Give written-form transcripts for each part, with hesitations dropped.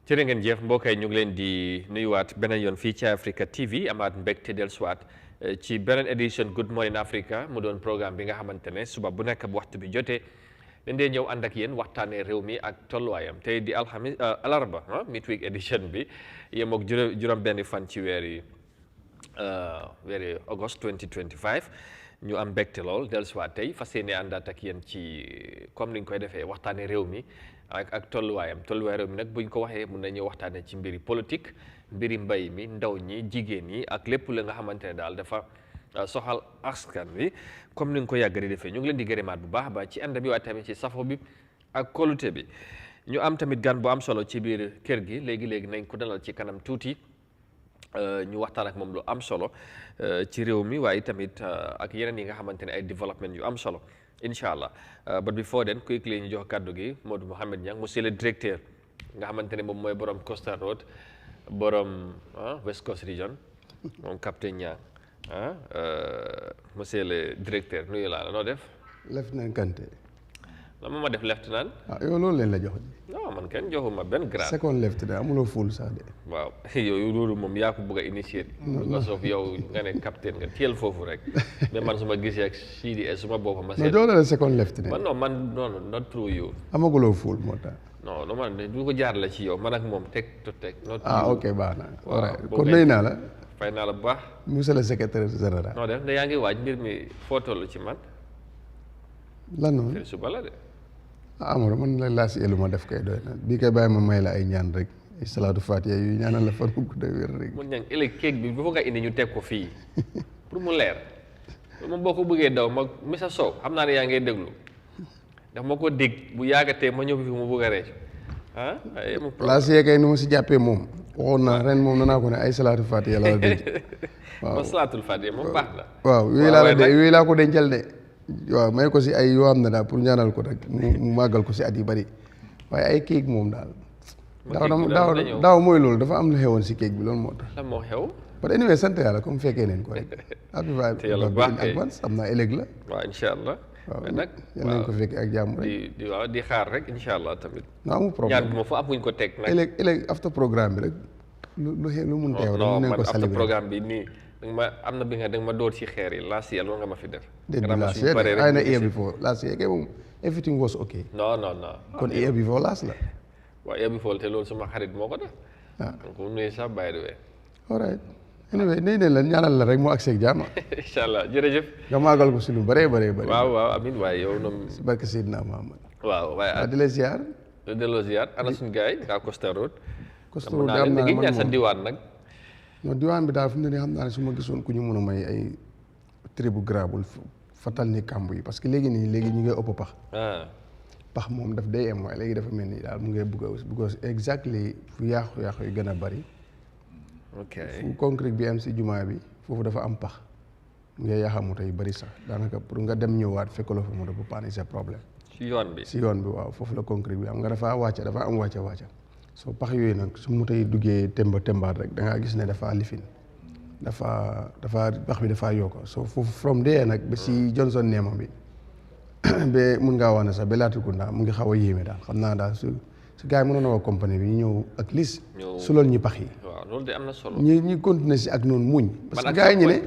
jërë ngeen jëf mbokk yi ñu ngi leen di nuyuwaat beneen yoon fii ci Eyeafrica TV amaat mbégte dellusiwaat ci beneen édition Good Morning Africa mu doon programme bi nga xamante ne suba bu nekk bu waxtu bi jotee dañ dee ñëw ànd ak yéen waxtaanee réew mi ak tolluwaayam tey di alxamis alarba midweek edition bi yem ak juróom-benni fan ci weeri August 2025 ñu am mbégte lool dellusiwaat tey fas yéene àndaat ak yéen ci comme ni ñu koy defee waxtaanee réew mi. ak tolluwaayam réew mi nag buñ ko waxee mun nañu waxtaanee ci mbiri politique mbiri mbay mi ndaw ñi jigéen ñi ak lépp la nga xamante ne daal dafa soxal askan wi comme ni nga ko yàgg di defee ñu ngi leen di gërëmaat bu baax ba ci ànd bi waaye tamit ci safo bi ak kóolute bi ñu am tamit gan bu am solo ci biir kër gi léegi nañ ko dalal ci kanam tuuti ñu waxtaan ak moom lu am solo ci réew mi waaye tamit ak yeneen yi nga xamante ne ay développement yu am solo inshallah but before then quickly ñu jox kàddu gi Modou Mohamed Niang monsieur le directeur nga xamante ne moom mooy borom Costa Road borom West Coast Region moom capitaine Niang monsieur le directeur nuyu laa la noo def. Lieutenant Kanté. la ma def lieutenant. yow loolu leen la jox. non man kenn joxuma benn grade. second lieutenant amuloo full sax de. waaw yow loolu moom yaa ko bëgg a initier. parce que yow nga ne capitaine nga teel foofu rek. mais man su ma gisee ak CDS su ma boppam ma seet. non jox la second lieutenant. man non not through you. amaguloo full moo tax. non man du ko jaar la ci yow man ak moom teg to teg. ok baax na. waaw kon nuyu naa la. fay naa la bu baax. monsieur le secrétaire général. non def da yaa ngi waaj mbir mi foo toll ci man. lan noonu suba la de. Amadou man la laa si elu ma def kay doy na bii kay bàyyi ma may la ay ñaan rek ay salaatu fatiha yu ñaanal la fan gudd wér rek. mun ñaan ëllëg kéeg bi bu fa nga indi ñu teg ko fii pour mu leer moom boo ko bëggee daw ma Missa Sow xam naa ne yaa ngay déglu ndax ma ko dégg bu yàggatee ma ñëw fi mu bëgg a reec laa si kay nu ma si jàppee moom waxoon naa ren moom nanaa ko ne ay salaatu fatiha la denc. waaw salaatul fatiha moom baax na. waaw yooyu laa ko dencal de. waaw may ko si ay yoo xam ne daal pour ñaanal ko rek mu màggal ko si at yi bari waaye ay kéeg moom daal. daaw mooy loolu dafa am lu xewoon si kéeg bi loolu moo tax. lan moo xew. but anyway sant yàlla comme fekkee neen ko rek. te yàlla baax kay advance am naa ëllëg la. waaw incha allah. waaw nag yal nañ ko fekkee ak jàmm rek. di xaar rek incha allah tamit. non amul problème ñaan bi ma fa amuñ ko teg nag. ëllëg after programme bi rek lu mun teew rek. non man after programme bi nii. am na bi nga da nga ma door ci xeer yi last year loolu nga ma fi def. last year I know year before last year kay moom everything was okay. non kon year before last la. waaw year before te loolu suma xarit moo ko def. donc mu nuyu sax by the way. all right anyway nee nañ la ñaanal la rek mu agsi ak jàmm. incha allah jërëjëf. nga maagal ko si lu bëree. waaw amiin waaye yow noonu. si barke Seydina Muhammad. waaw waaye di la ziar. delloo ziar ana suñu gars yi waa Costa Road. Costa Road am naa man sa diwaan nag. non diwaan bi daal fi mu ne nii xam naa ne su ma gisoon ku ñu mën a may ay tribu grabul fatal ni kàmb yi parce que léegi ñu ngi ëpp pax. pax moom daf day am waaye léegi dafa mel ni daal mu ngi bëgg a exactly fu yàqu yu gën a bari. ok fu concrete bi am si jumaa bi foofu dafa am pax mu ngi yàqa moto yu bari sax daanaka pour nga dem ñëwaat fekkaloo fa moto bu paane c'est problème. si yoon bi waaw foofu la concrete bi am nga dafa am wàcca. soo pax yooyu nag su moto yi duggee tembaat rek da ngaa gis ne dafa lifin dafa pax bi dafa yokk soo foofu from there nag ba si Johnson Neema bi ba mun ngaa wax ne sax ba Latrikunda mu ngi xaw a yéeme daal xam naa daal su gars yi mënoon na wax compagnie bi ñu ñëw ak lis su loolu ñu pax yi. waaw loolu de am na solo. ñi continuer si ak noonu muñ. parce que gars yi ñu ne.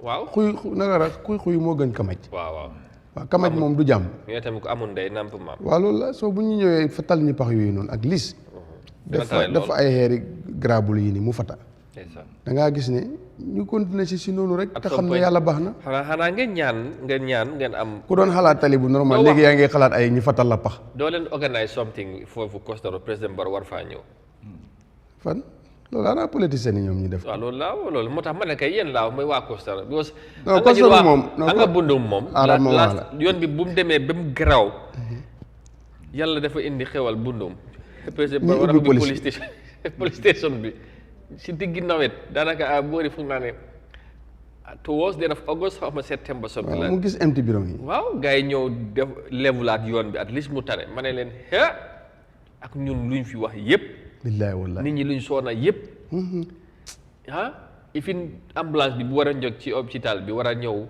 waaw xuy moo gën kamaj. waaw kamaj moom du jàmm. ñoo tamit ko amul ndey namp maam. waaw loolu la soo bu ñu ñëwee fatal ñu pax yooyu noonu ak lis. dafa ay xeeri grabul yi ni mu fata da ngaa gis ne ñu continuer si noonu rek te xam ne yàlla baax na xanaa ngeen am ku doon xalaat tali bu normal léegi yaa ngi xalaat ay ñu fatal la pax doo leen organise something foofu Costa Road président Barrow war faa ñëw fan loolu ana politicien yi ñoom ñu def waaw loolu moo tax ma ne kay yéen laaw mooy waa Costa Road because non Costa Road moom nga bundum moom yoon bi bu mu demee ba mu garaaw yàlla dafa indi xewal bundum président Barrow war a ubbi police station bi si diggi nawet daanaka boori fu naa ne towards the end of August xaw ma September so bi la mu gis empty bureau yi waaw gars yi ñëw def levelaat yoon bi at least mu tane ma ne leen ak ñun luñ fi wax yëpp billaay wallaay nit ñi luñ soona yëpp ifin ambulance bi bu war a jóg ci hôpital bi war a ñëw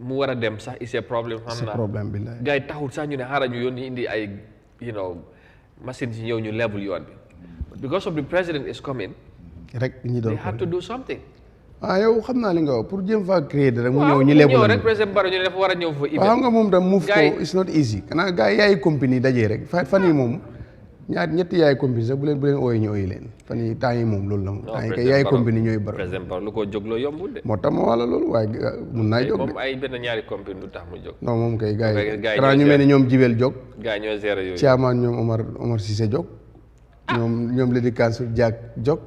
mu war a dem sax c'est problème xam naa problème billaay gars yi taxul sax ñu ne xaaral ñu yoon ñu indi ay machine si ñëw ñu level yoon bi because of the president is coming. rek ñi doon they had to do something. yow xam naa li nga wax pour jéem faa créer rek mu ñëw ñi lebu la rek président Barrow ñu ne dafa war a ñëw fa xam nga moom tam move ko it's not easy xanaa gars yi yaay compagnie dajee rek fan yi moom ñetti yaay compagnie sax bu leen ooyee ñu ooyi leen fan yi temps yi moom loolu la moom temps yi kay yaay compagnie ñooy Barrow président Barrow lu ko jógloo yombul de moo tax ma wala loolu waaye mun naa jóg de moom ay benn ñaari compagnie du tax mu jóg non moom kay gars yi xanaa ñu mel ni ñoom jibel jóg gars yi ñooy gérer yooyu chairman ñoom Omar Cissé jóg ñoom Lady Council Jack jóg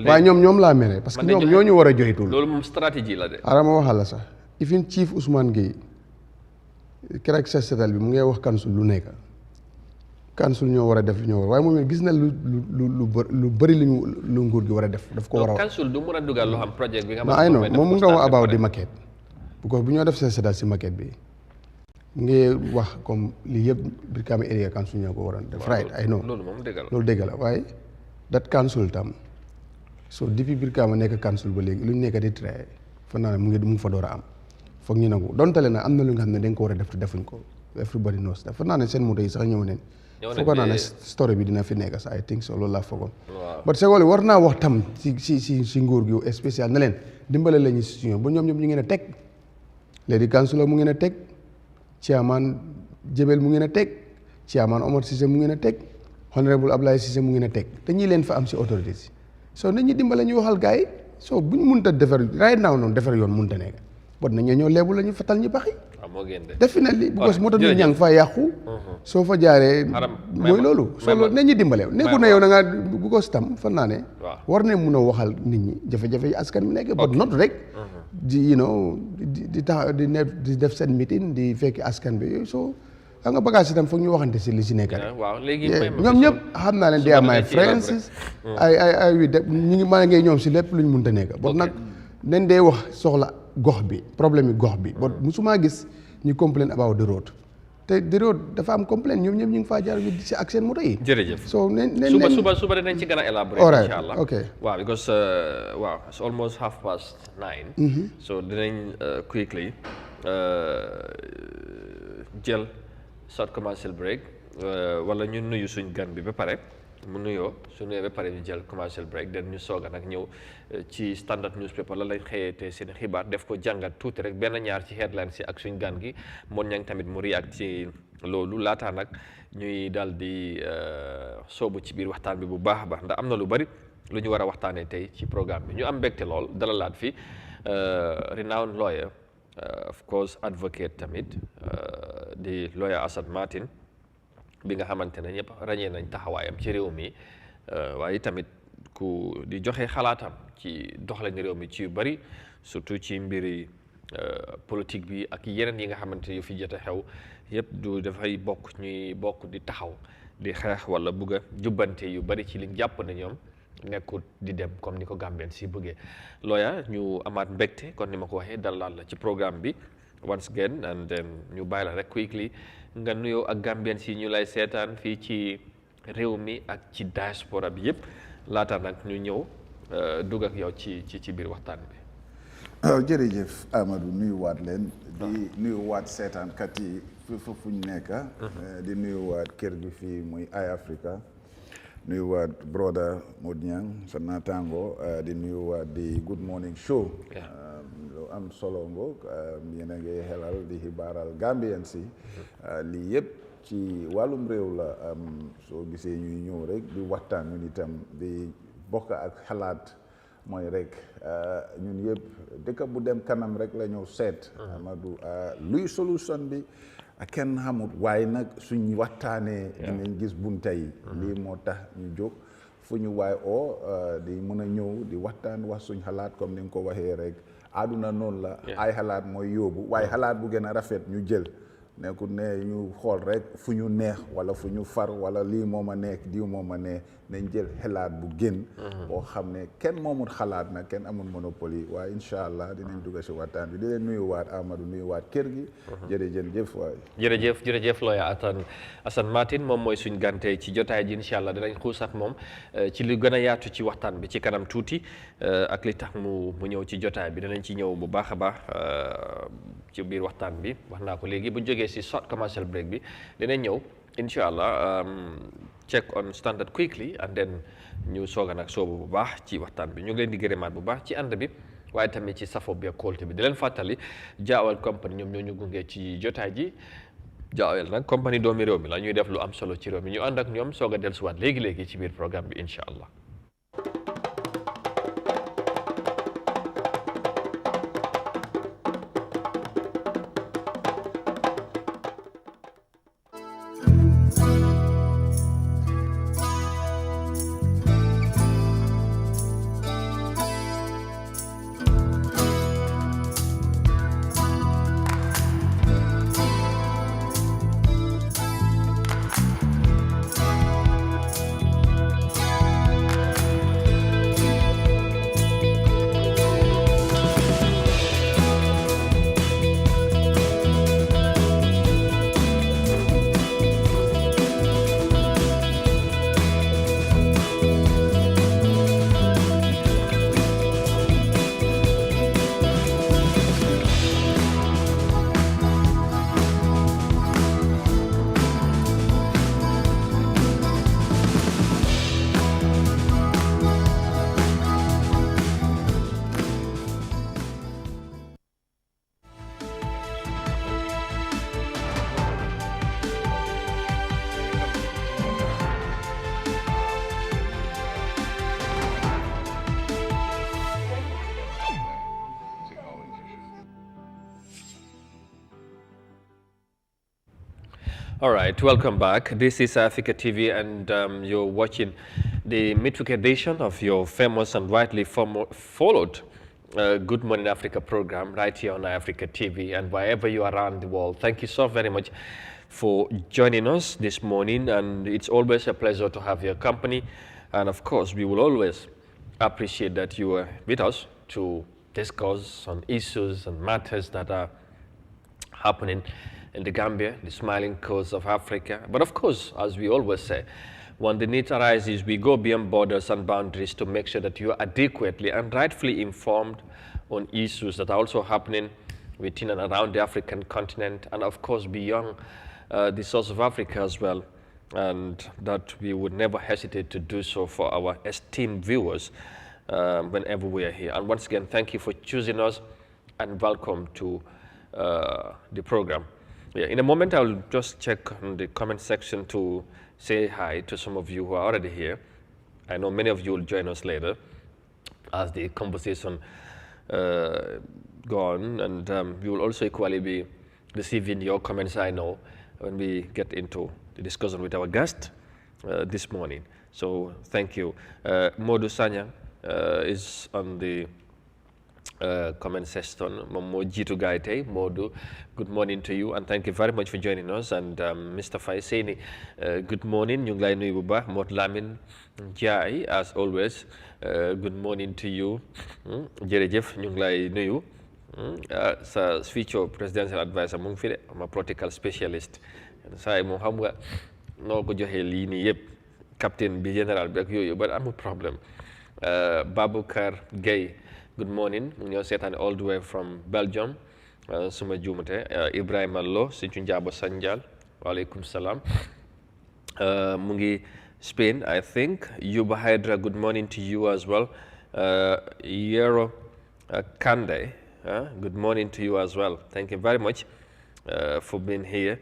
waaye ñoom laa mere parce que ñoom ñoo ñu war a joytul loolu moom stratégie la de ara ma waxal la sax ifin chief Ousmane Gueye keroog sa setal bi mu ngay wax council lu nekk council ñoo war a def ñoo war waaye moom gis na lu bëri lu nguur gi war a def daf ko war a wax council du mën a dugal loo xam projet bi nga xam ay non moom mu nga wax about di maquette because bu ñoo def sa setal si maquette bi mu ngi wax comme lii yëpp Brikama area council ñoo ko war a def right ay non loolu dëgg la waaye that council tam so depuis Brikama nekk council ba léegi lu ñu nekk di traité fan naa ne mu ngi fa door a am foog ñu nangu dontale na am na lu nga xam ne dañ ko war a def te defuñ ko everybody knows that fan naa ne seen moto yi sax ñëw neen foogoon naa ne story bi dina fi nekk sax I think so loolu laa foogoon but segoli war naa wax tam si nguur gi spécial na leen dimbale la ñu si ba ñoom ñëpp ñu ngeen a teg léegi councilor mu ngeen a teg chairman Jebel mu ngeen a teg chairman Omar Cissé mu ngeen a teg honorable Ablaye Cissé mu ngeen a teg te ñii leen fa am si autorité si so nañu dimbale ñu waxal gars yi so buñ munta defar right now noonu defar yoon munta nekk bot nañu ñëw leebu la ñu fatal ñu baxi definitely because moo tax nit ñaa ngi fa yàqu soo fa jaaree mooy loolu soo loolu nañu dimbale nekku na yow da ngaa because tam fan naa ne war ne mun a waxal nit ñi jafe-jafe yi askan bi nekk but not rek di di tax di def seen meeting di fekki askan bi yooyu soo xam nga bagage itam foog ñu waxante si li si nekk rek ñoom ñëpp xam naa leen they are my friends ay wi de ñu ngi maa ngi ñoom si lépp lu ñu mënta nekk bon nag dañ dee wax soxla gox bi problème yi gox bi bon musuma gis ñu complain about the road te the road dafa am complain ñoom ñëpp ñu ngi faa jaar wi si ak seen moto yi jërëjëf so suba dinañ ci gën a élaborer insha allah waaw because waaw it's almost 9:30 so dinañ quickly jël short commercial break wala ñu nuyu suñ gan bi ba pare mu nuyoo su nuyoo ba pare ñu jël commercial break den ñu soog a nag ñëw ci standard newspaper la lañ xëyee te seen xibaar def ko jàngat tuuti rek benn ñaar ci headline si ak suñ gan gi moon ñang tamit mu react ci loolu laataa nag ñuy daal di soobu ci biir waxtaan bi bu baax a baax ndax am na lu bari lu ñu war a waxtaanee tey ci programme bi ñu am mbégte lool dalalaat fi renowned lawyer of course advocate tamit di lawyer Assane Martin bi nga xamante ne ñëpp ràññee nañ taxawaayam ci réew mi waaye tamit ku di joxe xalaatam ci doxalin réew mi ci yu bari surtout ci mbiri politique bi ak yeneen yi nga xamante yu fi jot a xew yëpp du dafay bokk ñuy bokk di taxaw di xeex wala bugg a jubbante yu bari ci liñ jàpp ne ñoom nekkut di dem comme ni ko Gambien si bëggee lawyer ñu amaat mbégte kon ni ma ko waxee dalal la ci programme bi once again and then ñu bàyyi la rek quickly nga nuyoo ak Gambien si ñu lay seetaan fii ci réew mi ak ci diaspora bi yëpp laata nag ñu ñëw dugg ak yow ci biir waxtaan bi. jërëjëf Amadou nuyuwaat leen di nuyuwaat seetaankat yi fu ñu nekk di nuyuwaat kër gi fii muy Eyeafrica nuyuwaat broda Modou Niang sa naataango di nuyuwaat di good morning show lu am solo ngoog yéen a ngi xelal di xibaaral Gambien si lii yëpp ci wàllum réew la soo gisee ñuy ñëw rek di waxtaan ñun itam di bokk ak xalaat mooy rek ñun yëpp dëkk bu dem kanam rek la ñëw seet Amadou luy solution bi kenn xamut waaye nag suñ waxtaanee dinañ gis bunta yi lii moo tax ñu jóg fu ñu waay di mën a ñëw di waxtaan wax suñ xalaat comme ni nga ko waxee rek àdduna noonu la ay xalaat mooy yóbbu waaye xalaat bu gën a rafet ñu jël nekkul ne ñu xool rek fu ñu neex wala fu ñu far wala lii moo ma nekk diw moo ma neex nañ jël xalaat bu gën boo xam ne kenn moomul xalaat nag kenn amul monopole waaye incha allah dinañ dugg si waxtaan bi di leen nuyuwaat Amadou nuyuwaat kër gi jërëjëf waay jërëjëf lawyer Assane Martin moom mooy suñ gante ci jotaay ji incha allah dinañ xuus ak moom ci lu gën a yaatu ci waxtaan bi ci kanam tuuti ak li tax mu ñëw ci jotaay bi dinañ ci ñëw bu baax a baax ci biir waxtaan bi wax naa ko léegi bu jógee si short commercial break bi dinañ ñëw incha allah check on standard quickly and then ñu sooga nag soobu bu baax ci waxtaan bi ñu ngi leen di gërëmaat bu baax ci ànd bi waaye tamit ci safo bi ak kóolte bi di leen fàttali Jaawel company ñoom ñoo ñu gunge ci jotaay ji Jaawel nag compagnie doomi réew mi la ñuy def lu am solo ci réew mi ñu ànd ak ñoom soog a dellusiwaat léegi-léegi ci biir programme bi incha allah. All right, welcome back. This is Eyeafrica TV, and you're watching the midweek edition of your famous and widely followed Good Morning Africa program right here on Eyeafrica TV, and wherever you are around the world. Thank you so very much for joining us this morning, and it's always a pleasure to have your company. And of course, we will always appreciate that you are with us to discuss on issues and matters that are happening in the Gambia, the smiling coast of Africa. But of course, as we always say, when the need arises, we go beyond borders and boundaries to make sure that you are adequately and rightfully informed on issues that are also happening within and around the African continent, and of course beyond the source of Africa as well, and that we would never hesitate to do so for our esteemed viewers whenever we are here. And once again, thank you for choosing us, and welcome to the program. Yeah, in a moment, I'll just check on the comment section to say hi to some of you who are already here. I know many of you will join us later as the conversation go on, and we will also equally be receiving your comments, I know, when we get into the discussion with our guest this morning. So thank you. Modu Sanya is on the comment section. Momo Jitu Gaite, Modu, good morning to you, and thank you very much for joining us. And Mr. Faiseni, good morning. Ñu ngi lay nuyu bu baax. Mot Lamin Jai, as always, good morning to you. Jërëjëf, ñu ngi lay nuyu. Sa future presidential advisor mu ngi fi de, ma political specialist. Saa moom xam nga noo ko joxee lii nii yëpp, captain bi général bi ak yooyu, but amul problème. Babukar Gay, good morning. Ñoo seetaan all the way from Belgium. Suma juumate. Ibrahima Lo, Sinthiou Njabo Sanjal, waaleykum salaam. Mu ngi Spain, I think. Yuba Hydra, good morning to you as well. Yero Kande, good morning to you as well. Thank you very much for being here.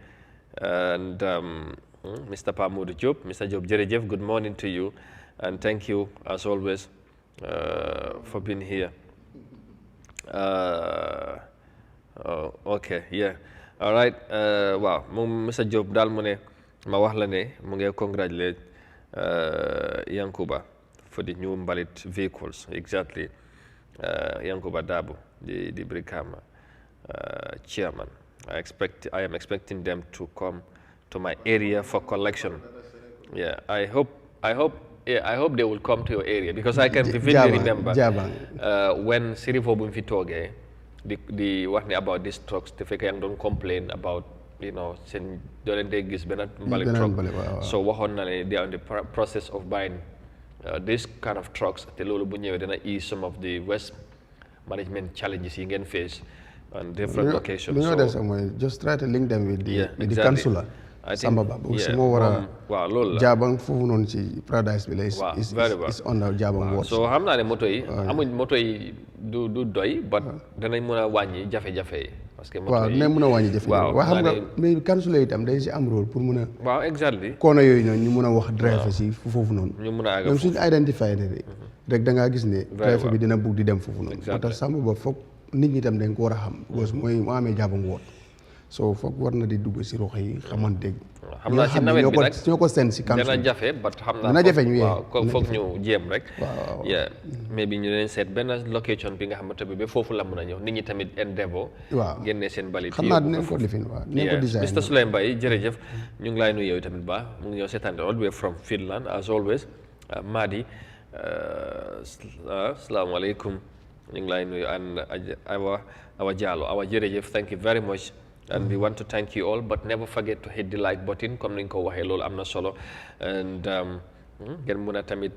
And Mr. Pamoudou Diop, Mr. Diop Jerejef, good morning to you. And thank you, as always, for being here. Okay, yeah. All right. Wow. Mr. Diop daal mu ne ma wax la ne mu ngi congratulate Yankuba for the new Mbalit vehicles. Exactly. Yankuba Dabo, the Brikama chairman. I am expecting them to come to my area for collection. Yeah, I hope they will come to your area, because I can vividly remember when Sirifo Bumfitoge, the what about these trucks, the fake don't complain about, you know, saying they give truck. So they are in the process of buying this kind of trucks. Then ease some of the West management challenges you can face on different locations. So, just try to link them with the councillor. Samba Ba aussi moo war a waaw loolu la jaabang foofu noonu ci paradise bi la is on the jaabang ward so xam naa ne moto yi amuñ moto yi du doy but danañ mën a wàññi jafe-jafe yi parce que moto yi dinañ mën a wàññi jafe waaw xam nga mais kansula itam dañ si am rôle pour mën a waaw exactly koona yooyu noonu ñu mën a wax driver si foofu noonu ñu mën a àgg même suñu identifié ne rek da ngaa gis ne driver bi dina bugg di dem foofu noonu moo tax Samba Ba foog nit ñi tam dañ ko war a xam parce que mooy mu amee jaabang ward so foog war na di dugg si rox yi xamante xam naa ci nawet bi nag ñoo ko seen si kanam dana jafe but xam naa dana jafe ñu waaw foog ñu jéem rek waaw mais bi ñu leen seet benn location bi nga xamante bi ba foofu la mën a ñëw nit ñi tamit endeavor waaw génnee seen balit xam naa dinañ ko lifin waaw dinañ ko design Mr Souley Mbaye jërëjëf ñu ngi laay nuyu yow tamit ba mu ngi ñëw seetaan all the way from Finland as always Madi asalaamaaleykum ñu ngi laay nuyu and Awa Diallo Awa jërëjëf thank you very much and we want to thank you all but never forget to hit the like button comme ni nga ko waxee loolu am na solo and ngeen mun a tamit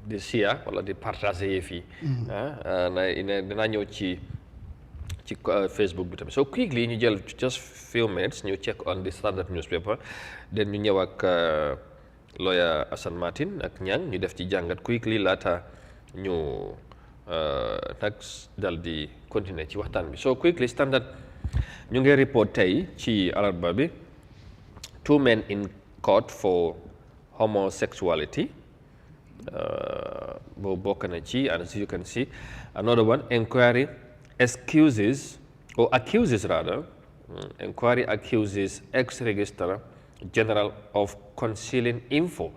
di share wala di partager yëf yi dinaa ñëw ci Facebook bi tamit so quickly ñu jël just few minutes ñu check on the Standard newspaper then ñu ñëw ak lawyer Assane Martin ak Ñang ñu def ci jàngat quickly laata ñu nag dal di continuer ci waxtaan bi so quickly Standard ñu ngi report tey ci alarba bi 2 men in court for homosexuality boobu bokk na ci and as you can see another one inquiry accuses ex-registrar general of concealing info.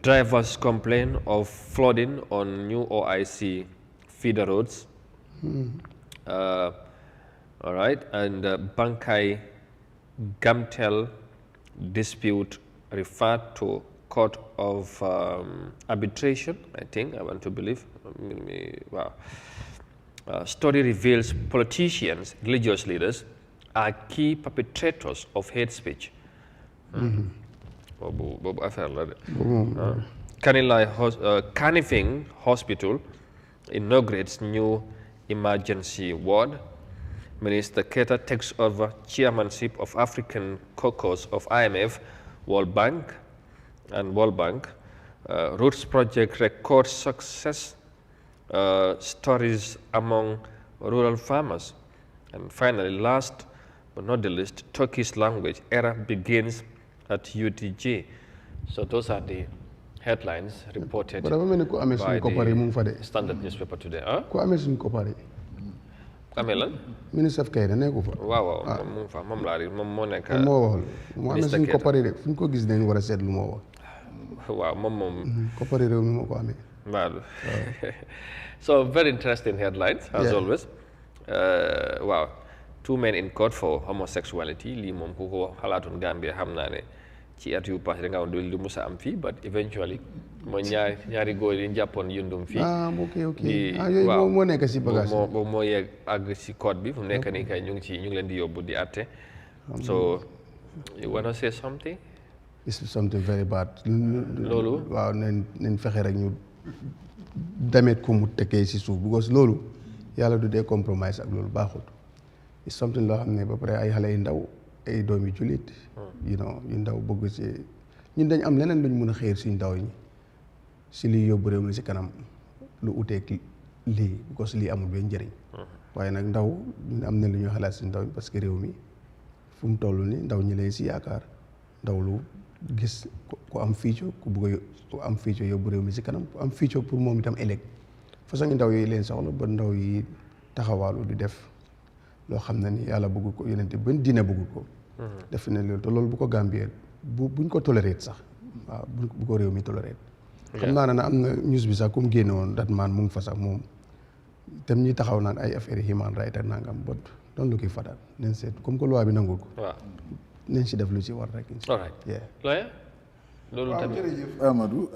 Drivers complain of flooding on new OIC feeder roads. All right, and Bankai Gamtel dispute referred to Court of Arbitration, I think, I want to believe. Wow. Story reveals politicians, religious leaders, are key perpetrators of hate speech. Kanifing Hospital inaugurates new emergency ward. Minister Keita takes over chairmanship of African caucus of IMF, World Bank. Roots project records success stories among rural farmers. And finally, last but not the least, Turkish language era begins at UTG. So those are the headlines reported by the Standard newspaper today. Kamelan? Minister of Keita nekku fa. waaw moom laa moom moo nekk. moo wax moo amee suñu koppari rek fu ñu ko gis dañ war a seet lu moo wax. waaw moom. koppari réew mi moo ko amee. waaw so very interesting headlines as always. waaw 2 men in court for homosexuality lii moom ku ko xalaatoon Gambia xam naa ne ci at yu passé da nga woon du musa am fii but eventually mooy ñaari góor yi jàppoon yundum fii. ok yooyu moo nekk si bagage boobu moo yegg àgg si code bi fu nekk nii kay ñu ngi leen di yóbbu di àtte. so you wanna say something? It's something very bad. loolu waaw nañ fexe rek ñu demet ko mu tekkee si suuf because loolu yàlla du dee compromise ak loolu baaxut. It's something loo xam ne ba pare ay xale yu ndaw ay doomi jullit yu ndaw bëgg si ñun dañ am leneen luñ mën a xeer suñ ndaw ñi si lii yóbbu réew mi si kanam lu uteeg lii because lii amul benn njëriñ waaye nag ndaw ñun am na lu ñuy xalaat si ndaw parce que réew mi fu mu toll ni ndaw ñi lay si yaakaar ndaw lu gis ku am future ku bëgg ku am future yóbbu réew mi si kanam ku am future pour moom itam ëllëg façon ndaw yi leen soxla ba ndaw yi taxawaalu di def loo xam ne ni yàlla bëgg ko yonente benn diine bëgg ko def ne loolu te loolu bu ko Gambie buñ ko toléré sax waaw bu ko réew mi toléré xam naa ne am na news bi sax comme génne woon dat maan mu ngi fa sax moom tam ñuy taxaw naan ay affaire human right ak nangam bot doon lu ki fatal nañ seet comme que loi bi nangul ko nañ si def lu si war rek loolu tamit jërëjëf Amadou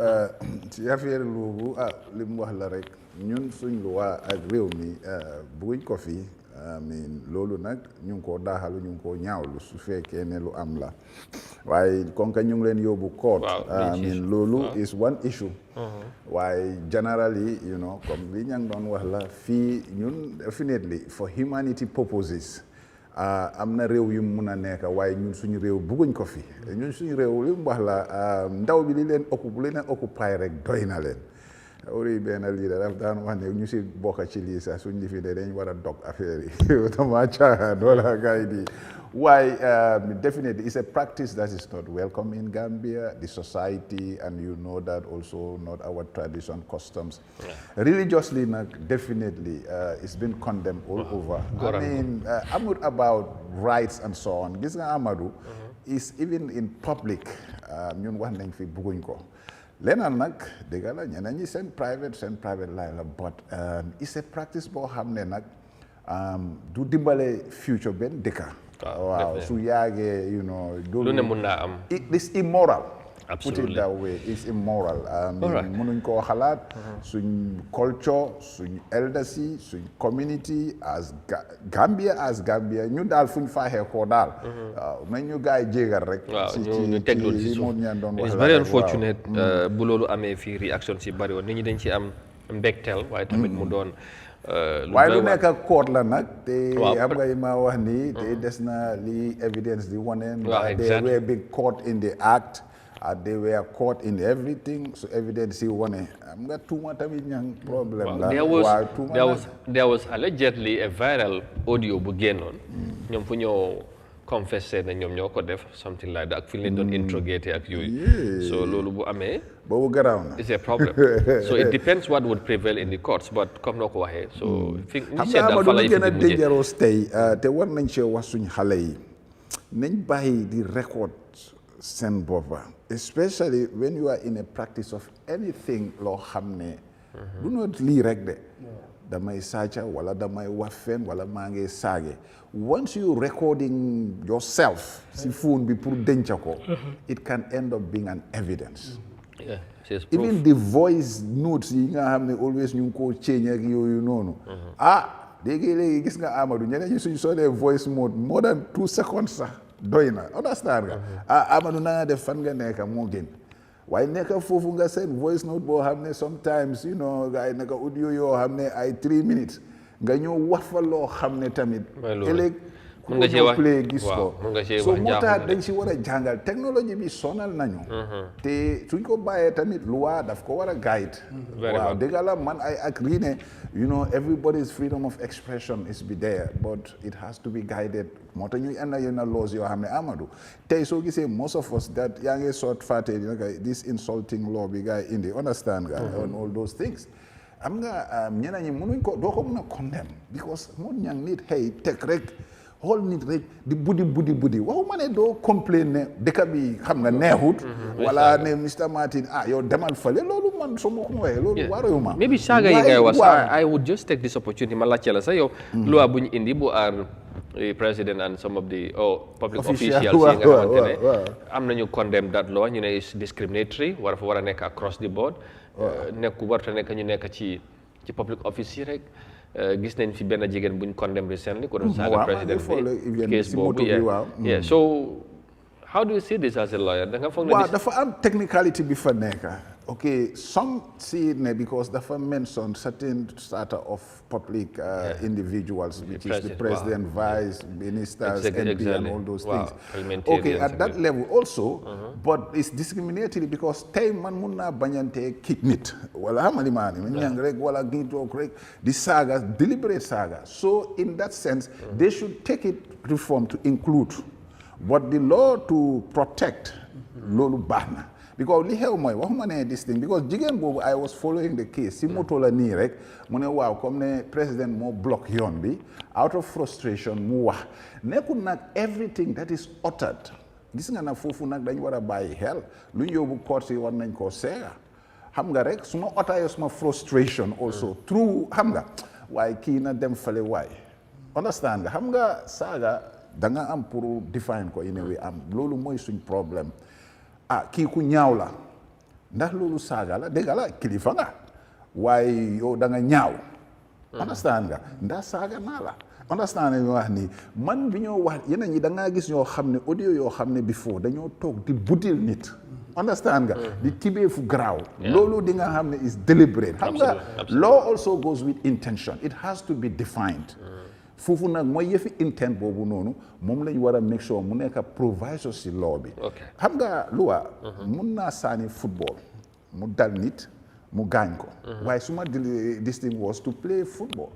ci affaire boobu li mu wax la rek ñun suñ loi ak réew mi buñ ko fi loolu nag ñu ngi koo daaxalu ñu ngi koo ñaawlu su fekkee ne lu am la waaye kon que ñu ngi leen yóbbu court loolu is one issue waaye generally comme li ña ngi doon wax la fii ñun definitely for humanity purposes am na réew yu mun a nekk waaye ñun suñu réew bugguñ ko fi ñun suñu réew li mu wax la ndaw bi li leen occupy rek doy na leen ori benn lii da daf daan wax ne ñu si bokk ci lii sax suñ lifi de dañ war a dog affaire yi dama caaxaan wala gars yi di why definitely it's a practice that is not welcome in Gambia, the society, and you know that also not our tradition, customs. Religiously, definitely, it's been condemned all over. I mean, about rights and so on. Gis nga Amadou is even in public. Ñun wax nañ fi bugguñ ko. Leneen nag dëgg la ñeneen ñi seen private life la but it's a practice boo xam ne nag du dimbale future benn dëkka. Wow, so you know, it is immoral. Absolutely. Put it that way, it's immoral. Munuñ ko xalaat suñ culture, suñ eldersi, suñ community as Gambia ñun daal fuñ faaxee ko daal. nañ ñu gaay jéegal rek. ñu teglu ci suuf. It's very unfortunate bu loolu amee fii réaction si bari woon nit ñi dañ ci am mbégteel waaye tamit mu doon. waaye lu nekk court la nag te xam nga ma wax nii te des na li evidence di wane they were being caught in the act they were caught in everything so evidence yi wane xam nga tuuma tamit ñang problème la there was allegedly a viral audio bu génnoon ñoom fu ñoo confessé na ñoom ñoo ko def something like that ak fi leen doon interrogaté ak yooyu so loolu bu amee boobu garaaw na it's a problem so it depends what would prevail in the courts but comme noo ko waxee so fi ñu seet daal fa la gën a dangerous tey te war nañ see wax suñ xale yi nañ bàyyi di record seen boppa especially when you are in a practice of anything loo xam ne du not lii rek de damay sàcca wala damay wax fen wala maa ngi saage once you recording yourself si phone bi pour denca ko it can end up being an evidence even the voice notes yi nga xam ne always ñu ngi koo change ak yooyu noonu léegi gis nga Amadou ñeneen ñi suñ soo dee voice mode more than 2 seconds sax doy na understand nga Amadou na nga def fan nga nekk moo gën waaye nekk foofu nga seen voice note boo xam ne sometimes you know gars yi nekk audio yoo xam ne ay 3 minutes nga ñëw wax fa loo xam ne tamit ëllëg mun nga cee wax gis ko so moo tax dañ si war a jàngal technologie bi sonal nañu te suñ ko bàyyee tamit loi daf ko war a guide waaw dëgg la man I agree ne you know everybody's freedom of expression is be there but it has to be guided moo tax ñuy indi yenn laws yoo xam ne Amadou tey soo gisee most of us that yaa ngi sort fàtte this insulting law bi gars yi indi understand nga on all those things am nga ñeneen ñi mënuñ ko doo ko mën a condemn because moo ñang nit hey teg rek xool nit rek di buddi waxuma ne doo complain ne dëkk bi xam nga neexut wala ne Mr Martin yow demal fale loolu man soo ma ko waxee loolu waroyu ma maybe saaga yi ngay wax I would just take this opportunity ma laajte la sax yow loi bu ñu indi bu aar president and some of the public officials yi nga xamante ne am nañu condemn that law ñu ne is discriminatory war a nekk across the board warta nekk ñu nekk ci public office yi rek gis nañ fi benn jigéen buñ condemn recently ko doon saaga président bi case boobu so how do you see this as a lawyer da nga foog ne dafa am technicality bi fa nekk okay some see it because dafa mention certain strata of public individuals which is the president vice ministers MP and all those things okay at that level also but it's discriminatory because tey man mun naa bañante kick nit wala xamali maa ne ñang rek wala gintoog rek di saga deliberate saga so in that sense they should take it reform to include but the law to protect loolu baax na because li xew mooy waxuma ne this thing because jigéen boobu I was following the case si moto la nii rek mu ne waaw comme ne président moo block yoon bi out of frustration mu wax nekkul nag everything that is uttered gis nga nag foofu nag dañ war a bàyyi xel lu ñu yóbbu court yi war nañ koo seega xam nga rek su ma otayee suma frustration also through xam nga waaye kii na dem fale waay understand nga xam nga saaga da nga am pour define ko in a way am loolu mooy suñ problème kii ku ñaaw la ndax loolu saaga la dégg la kilifa nga waaye yow da nga ñaaw understand nga ndax saaga naa la understand nga wax ni man bi ñoo wax yeneen ñi da ngaa gis ñoo xam ne audio yoo xam ne before dañoo toog di budil nit understand nga di tibee fu garaaw loolu di nga xam ne is deliberate xam nga law also goes with intention it has to be defined foofu nag mooy yëfi intent boobu noonu moom lañ war a make sure mu nekk proviso si law bi xam nga loi mun naa saani football mu dal nit mu gaañ ko waaye suma this thing was to play football.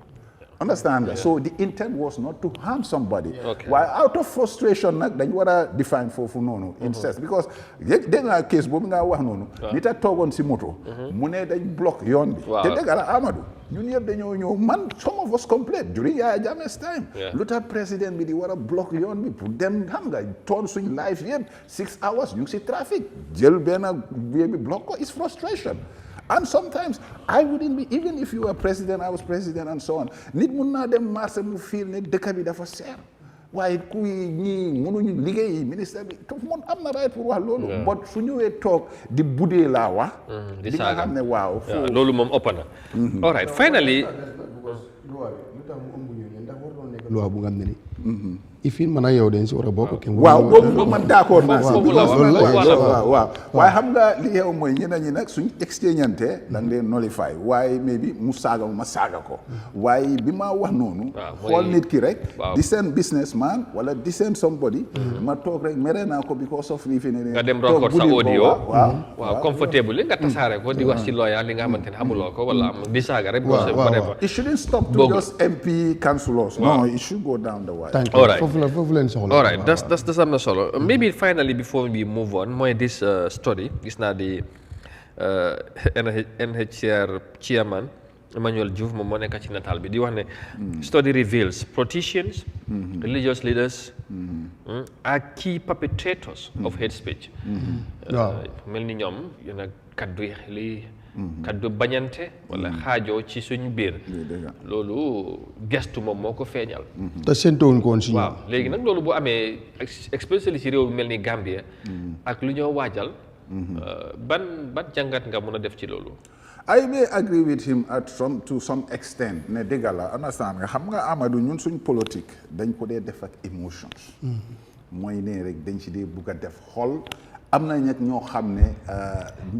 Understand nga? So the intent was not to harm somebody. While out of frustration nag dañ war a define foofu noonu incest because dégg nga case boobu nga wax noonu nit a toogoon si moto mu ne dañ block yoon bi te dégg la Amadou ñun yëpp dañoo ñëw man some of us complained during Yahya Jammeh's time lu tax président bi di war a block yoon bi pour dem xam nga toon suñ life yëpp 6 hours ñu ngi si trafic jël benn vie bi block ko is frustration. And sometimes I wouldn't be, even if you were president, I was president and so on. Nit mun naa dem marché mu feel ne dëkk bi dafa seer waaye kuy ñii mënuñu liggéey ministre bi te moom am na right pour wax loolu. but su ñëwee toog di budee laa wax. di nga xam ne waaw. loolu moom ëpp na. all right finally. loi bu nga xam ne ni. ifin man ak yow dañ si war a bokk. waaw boobu man d'accord naa si. waaw waaye xam nga li xew mooy ñeneen ñi nag suñ exchangeante da nga leen notify waaye maybe mu saaga ma saaga ko waaye bi ma wax noonu. xool nit ki rek. di seen businessman wala di seen somebody. ma toog rek mere naa ko because of lii fi ne. nga dem record sa audio. waaw comfortable li nga tasaare ko di wax ci lawyer li nga xamante ne xamuloo ko wala di saaga rek. waaw it shouldn't stop to just MP councillors. no it should go down the wire. all right. All right, that's am na solo. Maybe finally before we move on, mooy this study gis naa di NHCR chairman Emmanuel Diouf moom moo nekk ci nataal bi di wax ne study reveals politicians, religious leaders are key perpetrators of hate speech. mel ni ñoom yéen a kaddu li kaddu bañante wala xaajoo ci suñu biir loolu gestu moom moo ko feeñal te séentuwuñ ko woon si ñoom waaw léegi nag loolu bu amee especially ci réew mel ni Gambia ak lu ñoo waajal ban jàngat nga mën a def ci loolu. I may agree with him to some extent ne dëgg la understand nga xam nga Amadou ñun suñ politique dañ ko dee def ak emotions mooy ne rek dañ ci dee bugg a def xol am na ñett ñoo xam ne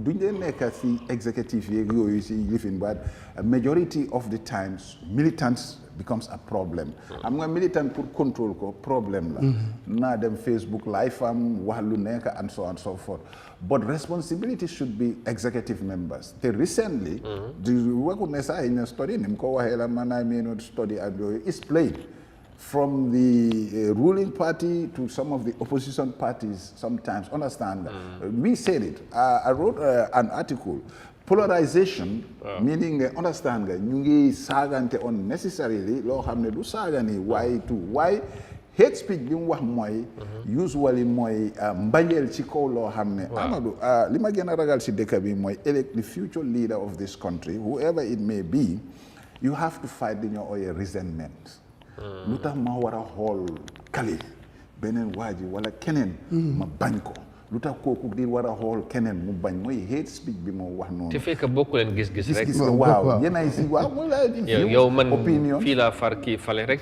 duñ dee nekk ci executive yeeg yooyu ci lifin but majority of the times militants becomes a problem. am nga militant pour control ko problème la naa dem Facebook live am wax lu nekk and so on and so forth but responsibility should be executive members te recently di waxu ne sax in study ni mu ko waxee la man I may not study and yooyu is played from the ruling party to some of the opposition parties sometimes, understand that. We said it. I wrote an article, polarization, meaning, understand that, ñu ngi saagante unnecessarily, loo xam ne du saagani, why hate speech bi mu wax mooy usually mooy mbañeel ci kaw loo xam ne Amadou li ma gën a ragal ci dëkk bi mooy elect the future leader of this country, whoever it may be, you have to fight li ñoo ooyee resentment. lu tax ma war a xool kali beneen waa ji wala keneen ma bañ ko lu tax kooku di war a xool keneen mu bañ mooy hate speech bi moo wax noonu. te fekk bokku leen gis-gis rek. waaw yenay si waaw mooy la yow man fii laa far kii fale rek.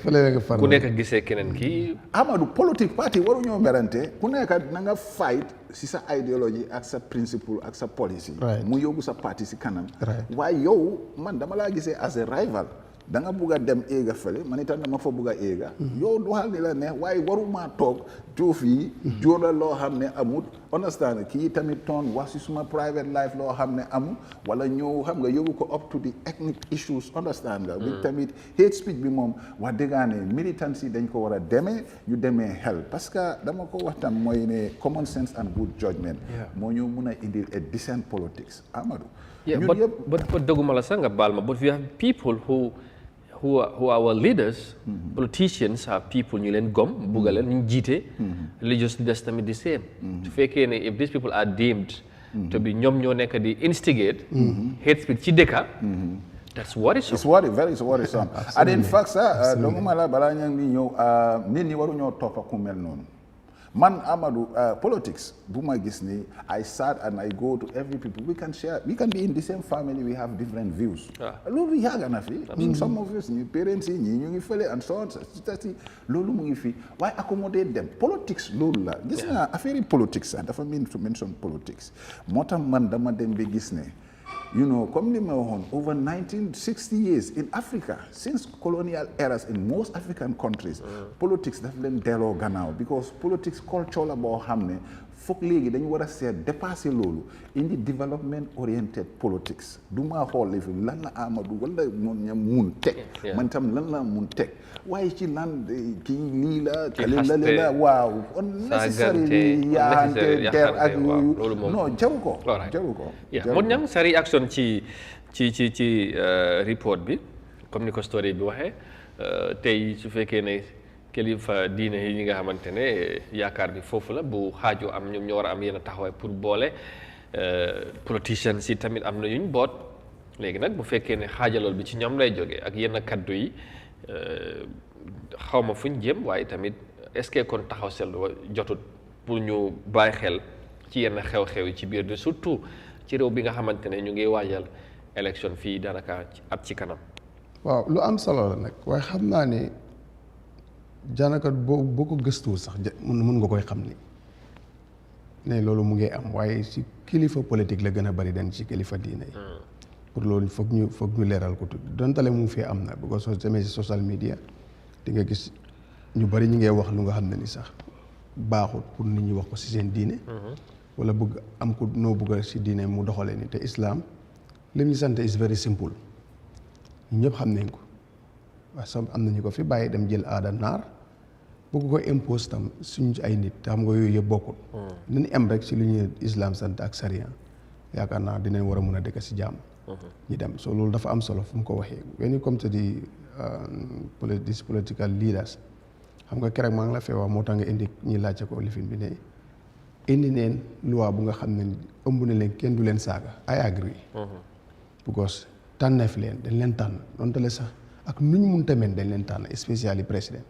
ku nekk gisee keneen kii. Amadou politique parti waruñoo merante ku nekk na nga fight si sa idéologie ak sa principle ak sa policy. mu yóbbu sa parti si kanam. waaye yow man dama laa gisee as a rival. da nga bugg a dem éega fële man itam dama fa bugg a éega yow waxal ni la neex waaye waruma toog joof yi jóor la loo xam ne amut understand kii tamit toon wax si suma private life loo xam ne amut wala ñëw xam nga yóbbu ko up to the ethnic issues understand nga bi tamit hate speech bi moom wax dëggaane militants yi dañ ko war a demee ñu demee xel parce que dama ko wax tam mooy ne common sense and good judgment moo ñu mun a indil a decent politics Amadou but dëgguma la sax nga baal ma but we have people who are our leaders, politicians are people ñu leen gom bugga leen ñu jiite religious leaders tamit the same su fekkee ne if these people are deemed to be ñoom ñoo nekk di instigate hate speech ci dëkka that's worrisome. It's very worrisome. And in fact sax donguma la balaa ña ngi ñëw nit ñi waruñoo toppa ku mel noonu man Amadou politics bu ma gis ni I sat and I go to every people we can be in the same family we have different views loolu yàgg na fi some of us ñu parents yi ñii ñu ngi fële and so on loolu mu ngi fi waaye accommodate dem politics loolu la gis nga affaire yi politics sax dafa mean to mention politics moo tax man dama dem ba gis ne you know, comme li ma waxoon over 1960 years in Africa since colonial eras in most African countries politics daf leen delloo gannaaw because politics culture la boo xam ne foog léegi dañu war a seet dépasser loolu indi development oriented politics du maa xool li fi lan la Amadou wala mun teg man tam lan la mun teg waaye ci lan kii lii la kali la waaw unnecessary yaante der ak yooyu non jaru ko mon ñang sa réaction ci report bi comme ni ko story bi waxee tey su fekkee ne kilifa diine yi ñi nga xamante ne yaakaar bi foofu la bu xaajoo am ñoom ñoo war a am yenn taxawaay pour boole politicians yi tamit am na yuñ boot léegi nag bu fekkee ne xaajalool bi ci ñoom lay jógee ak yenn kaddu yi xaw ma fuñ jëm waaye tamit est-ce que kon taxaw seetlu jotut pour ñu bàyyi xel ci yenn xew-xew yi ci biir de surtout ci réew bi nga xamante ne ñu ngi waajal élection fii daanaka at ci kanam. waaw lu am solo la nag waaye xam naa ne daanaka boo ko gëstuwul sax mun nga koy xam ni ne loolu mu ngi am waaye ci kilifa politique la gën a bari den ci kilifa diine yi. pour loolu foog ñu leeral ko tuuti dontale mu fee am na bu ko soo demee ci social media di nga gis ñu bari ñu ngi wax lu nga xam ne ni sax baaxul pour nit ñi wax ko ci seen diine. wala bëgg am ko noo bëgg ci diine mu doxalee ni te islam li ñu sant is very simple ñu ñëpp xam nañ ko waaye sam am nañu ko fi bàyyi dem jël aada naar bëgg ko impose tam suñu ay nit te xam nga yooyu yëpp bokkul. nañu am rek ci lu ñuy islam sant ak sharia yaakaar naa dinañ war a mun a dëkk ci jàmm. ñu dem so loolu dafa am solo fu mu ko waxee when you come to the these political leaders xam nga keroog maa ngi la fee wax moo tax nga indi ñi laajte ko lifin bi ne indi neen loi bu nga xam ne ëmb na leen kenn du leen saaga I agree because tànneef leen dañ leen tànn donte le sax ak nu ñu mun tamit dañ leen tànn spécially président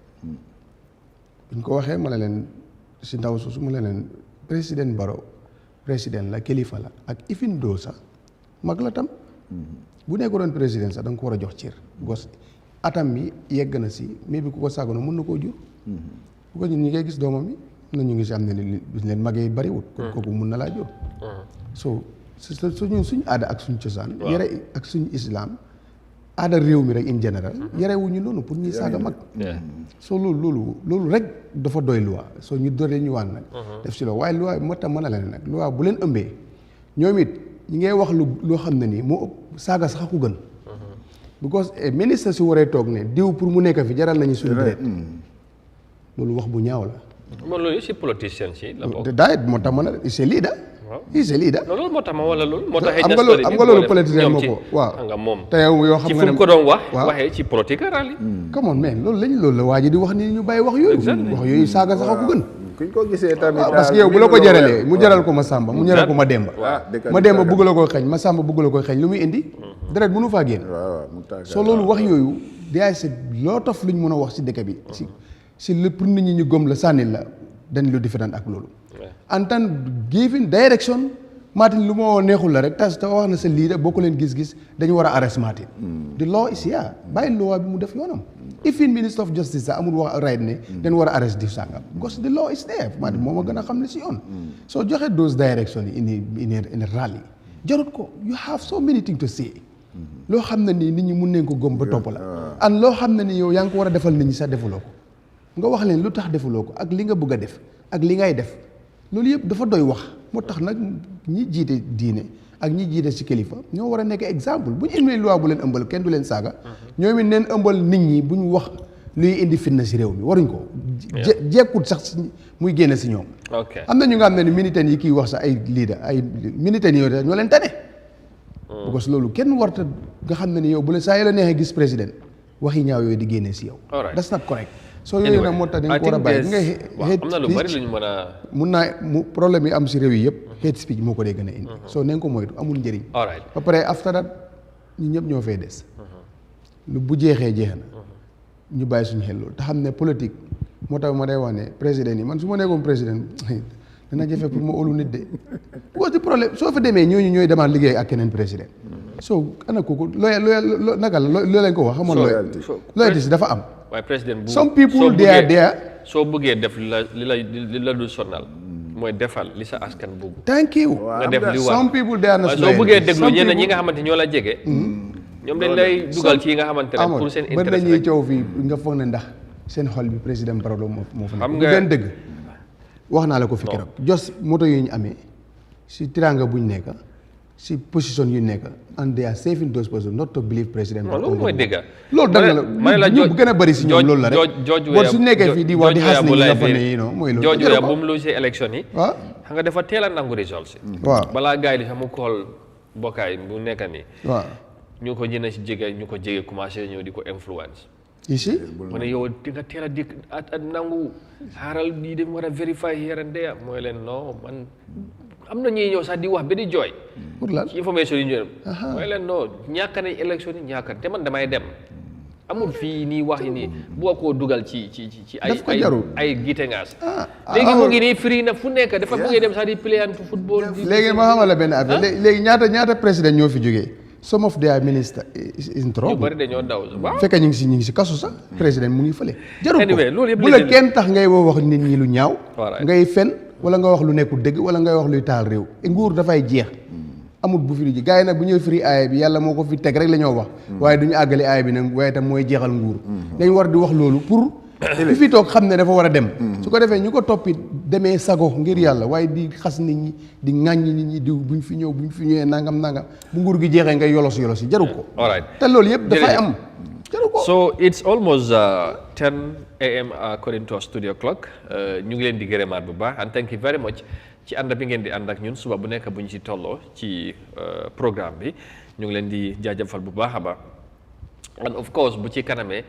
buñ ko waxee ma ne leen si ndaw soosu ma ne leen président Barrow président la kilifa la ak ifin doo sax mag la tam bu nekk doon président sax da nga ko war a jox cër because atam bi yegg na si mais bi ku ko saagoon mën na koo jur bu ko ñun ñi ngay gis doomam yi na ñu ngi si am ne bis leen magee bariwut kon kooku mun na laa jur so ñun suñu aada ak suñu cosaan yare ak suñu islam aada réew mi rek in général yare wuñu noonu pour ñuy saaga mag so loolu rek dafa doy loi so ñu dooree ñu waan nag def si loo waaye loi moo tax mën a leen nag loi bu leen ëmbee ñoom it ñi ngay wax loo xam ne nii moo ëpp saaga sax ku gën because ministre si waree toog ne diw pour mu nekk fi jaral nañu suñu deret loolu wax bu ñaaw la man loolu si politicien si la bokk daayet moo tax ma ne c'est leader c'est leader loolu moo tax ma wala loolu moo tax am nga loolu politicien moo ko waaw nga moom te yow yoo xam nga ne ci fu ko doon wax waxee ci politique rali come on man loolu la waa ji di wax ni ñu bàyyi wax yooyu saaga sax ku gën kuñ ko gisee tamit parce que yow bu la ko jaralee mu jaral ko ma Samba mu jaral ko ma Demba ma Demba bëgg la koy xeeñ ma Samba bëgg la koy xeeñ lu muy indi deret mënu faa génn soo loolu wax yooyu daay c'est loo tof luñ mën a wax si dëkk bi si lépp pour nit ñi ñu gëm la sànni la dañ lu différent ak loolu en tant giving direction Martin lu ma neexul la rek tas te wax na sa lii boo ko leen gis-gis dañu war a arrest Martin the law is here bàyyi loi bi mu def yoonam if in Minister of Justice sax amul wax right ne dañ war a arrest di sàngam because the law is there Martin moo ma gën a xam ne si yoon soo joxe those direction yi in a rally jarut ko you have so many things to say loo xam ne nii nit ñi mun nañ ko gëm ba topp la and loo xam ne nii yow yaa ngi ko war a defal nit ñi sax defuloo ko nga wax leen lu tax defuloo ko ak li nga bëgg a def ak li ngay def loolu yëpp dafa doy wax moo tax nag ñi jiite diine ak ñi jiite ci kilifa ñoo war a nekk exemple bu ñu indi loi bu leen ëmbal kenn du leen saaga ñoom it neen ëmbal nit ñi bu ñu wax luy indi fitna ci réew mi waruñ ko jekkut sax muy génn ci ñoom am na ñu nga xam ne ni militaires yi kii wax sax ay leader ay militaires yi ñoo leen tane parce que loolu kenn warta nga xam ne ni yow bu la saa yoo la neexee gis président waxi ñaaw yooyu di génnee ci yow that's not correct soo yooyu nag moo tax dañ ko war a bàyyi am na lu bari lu ñu mën a mun naa mu problème yi am si réew yi yëpp hate speech moo ko dee gën a indi soo nañ ko moytu amul njëriñ ba pare after that ñu ñëpp ñoo fay des lu bu jeexee jeex na ñu bàyyi suñu xel loolu te xam ne politique moo tax ma day wax ne président yi man su ma nekkoon président dana jafe pour ma óolu nit de parce que problème soo fa demee ñooñu ñooy demaat liggéey ak keneen président soo ana kooku loo naka la loo leen ko wax xamoon loyalty si dafa am waaye président bu some people they are there soo bëggee def li la du sonal mooy defal li sa askan bugg. thank you. nga def li war some people they are not soo bëggee déglu ñeneen ñi nga xamante ñoo la jege. ñoom dañ lay dugal ci yi nga xamante ne pour seen intérêt rek ñuy coow fii nga foog ne ndax seen xol bi président Barrow moo fa nekk. xam nga dëgg wax naa la ko fi keroog. jos moto yi ñu amee si tiranga buñ nekk si position yu nekk and they are saving those persons not to believe président Barrow. loolu mooy dëgg. loolu danga la ñu gën a bëri si ñoom loolu la rek. boo su nekkee fii di wax di xas ni nga fa ne yi non mooy loolu. jooju ya bu mu lu si élection yi. waaw xam nga dafa teel a nangu results yi. waaw balaa gars yi di sax mu xool bokkaay bu nekk nii. waaw ñu ko jënd si jege ñu ko jege commencé ñëw di ko influence. ici. mu ne yow di nga teel a dikk at nangu xaaral di dem war a vérifier here and there mooy leen non man am na ñuy ñëw sax di wax ba di jooy. pour lan ci information yi ñu mooy leen non ñàkk nañ élection yi ñàkk te man damay dem. amul fii nii wax yi nii boo koo dugal ci ay gite ngaas. léegi mu ngi nii free na fu nekk dafa bëggee dem sax di play and football. léegi ma xamal la benn affaire léegi ñaata président ñoo fi jógee. some of their minister is in trouble. ñu bari dañoo daw waaw. fekk ñu ngi si kasu sax président mu ngi fële. jarul ko loolu yëpp bu la kenn tax ngay wax nit ñi lu ñaaw. ngay fen wala nga wax lu nekkul dëgg wala ngay wax luy taal réew. nguur dafay jeex. amul bu firi ji gars yi nag bu ñëw firi aaya bi yàlla moo ko fi teg rek la ñoo wax. waaye du ñu àggale aaya bi nag waaye tam mooy jeexal nguur. dañ war di wax loolu pour. li fi toog xam ne dafa war a dem. su ko defee ñu ko toppi demee sago ngir yàlla waaye di xas nit ñi di ŋàññi nit ñi diw buñ fi ñëwee nangam bu nguur gi jeexee ngay yolos yi jaru ko. te loolu yëpp dafay am jaru ko. so it's almost 10 a.m. according to our studio clock ñu ngi leen di gërëmaat bu baax and thank you very much ci ànd bi ngeen di ànd ak ñun suba bu nekk bu ñu ci tolloo ci programme bi ñu ngi leen di jaajëfal bu baax a baax. and of course bu ci kanamee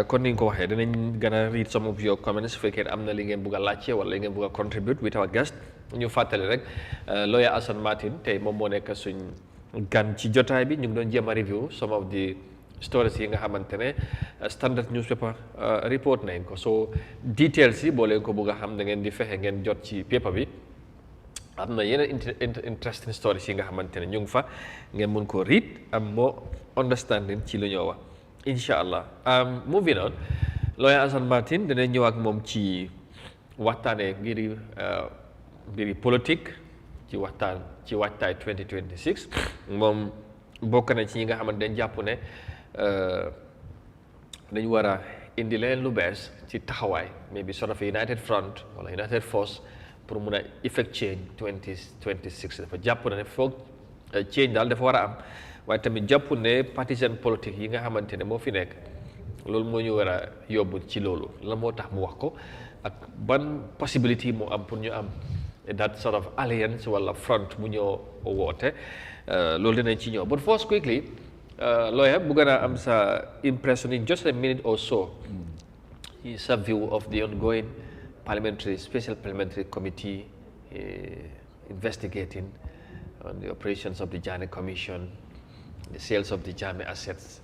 kon ni nga ko waxee danañ gën a read some of your comments su fekkee am na li ngeen bugg a laajte wala li ngeen bugg a contribute with our guest ñu fàttali rek lawyer Assane Martin tey moom moo nekk suñ gan ci jotaay bi ñu ngi doon jéem a review some of the stories yi nga xamante ne standard newspaper report nañ ko so details yi boo leen ko bugg a xam da ngeen di fexe ngeen jot ci paper bi am na yeneen interesting stories yi nga xamante ne ñu ngi fa ngeen mun koo read am more understanding ci lu ñoo wax incha allah moving on lawyer Assane Martin dana ñëw ak moom ci waxtaanee mbiri politique ci waajtaay 2026 moom bokk na ci ñi nga xamante dañ jàpp ne dañ war a indi leen lu bees ci taxawaay maybe sort of a united front wala united force pour mun a effect change 2026 dafa jàpp ne foog change daal dafa war a am waaye tamit jàpp ne partisan politique yi nga xamante ne moo fi nekk loolu moo ñu war a yóbbu ci loolu la moo tax mu wax ko ak ban possibility moo am pour ñu am that sort of alliance wala front mu ñoo woote loolu dinañ ci ñëw but first quickly lawyer bu gën a am sa impression in just a minute or so sa view of the ongoing special parliamentary committee investigating on the operations of the Jammeh Commission, the sales of the Jammeh assets.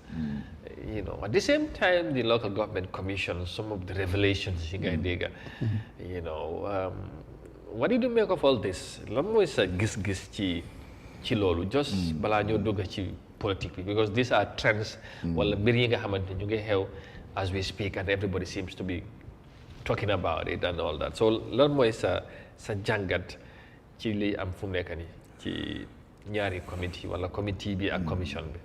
At the same time, the local government commission, some of the revelations, what did you make of all this? Lan mooy sa gis-gis ci loolu just balaa ñoo dugg ci politique bi because these are trends wala mbir yi nga xamante ñu ngi xew as we speak and everybody seems to be talking about it and all that so lan mooy sa jàngat ci li am fu mu nekk nii ci ñaari committee wala committee bi ak commission bi.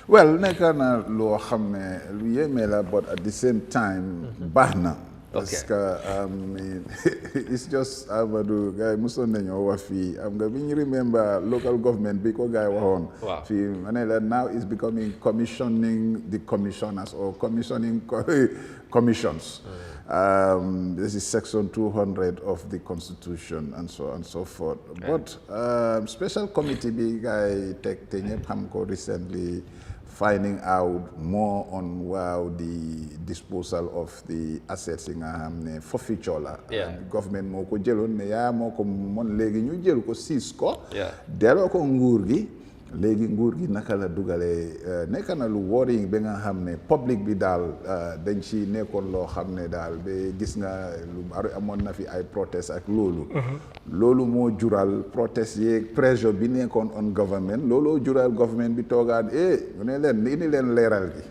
well nekk na loo xam ne lu yéeme la but at the same time baax na. parce que it's just Amadou gars yi mosoon nañoo wax fii am nga bi ñu remember local government bi ko gars yi waxoon. fii ma ne la now is becoming commissioning the commissioners or commissioning commissions. This is section 200 of the constitution and so on and so forth. But special committee bi gars yi teg te ñëpp xam ko recently finding out more on the disposal of the assets yi nga xam ne forfeiture la. Government moo ko jëloon ne yaa moo ko moon léegi ñu jël ko siis ko. delloo ko nguur gi léegi nguur gi naka la dugalee nekk na lu worrying ba nga xam ne public bi daal dañ ci nekkoon loo xam ne daal ba gis nga lu bari amoon na fi ay protest ak loolu. loolu moo jural protest yeeg pressure bi nekkoon on government looloo jural government bi toogaat ñu ne leen indi leen leeral gi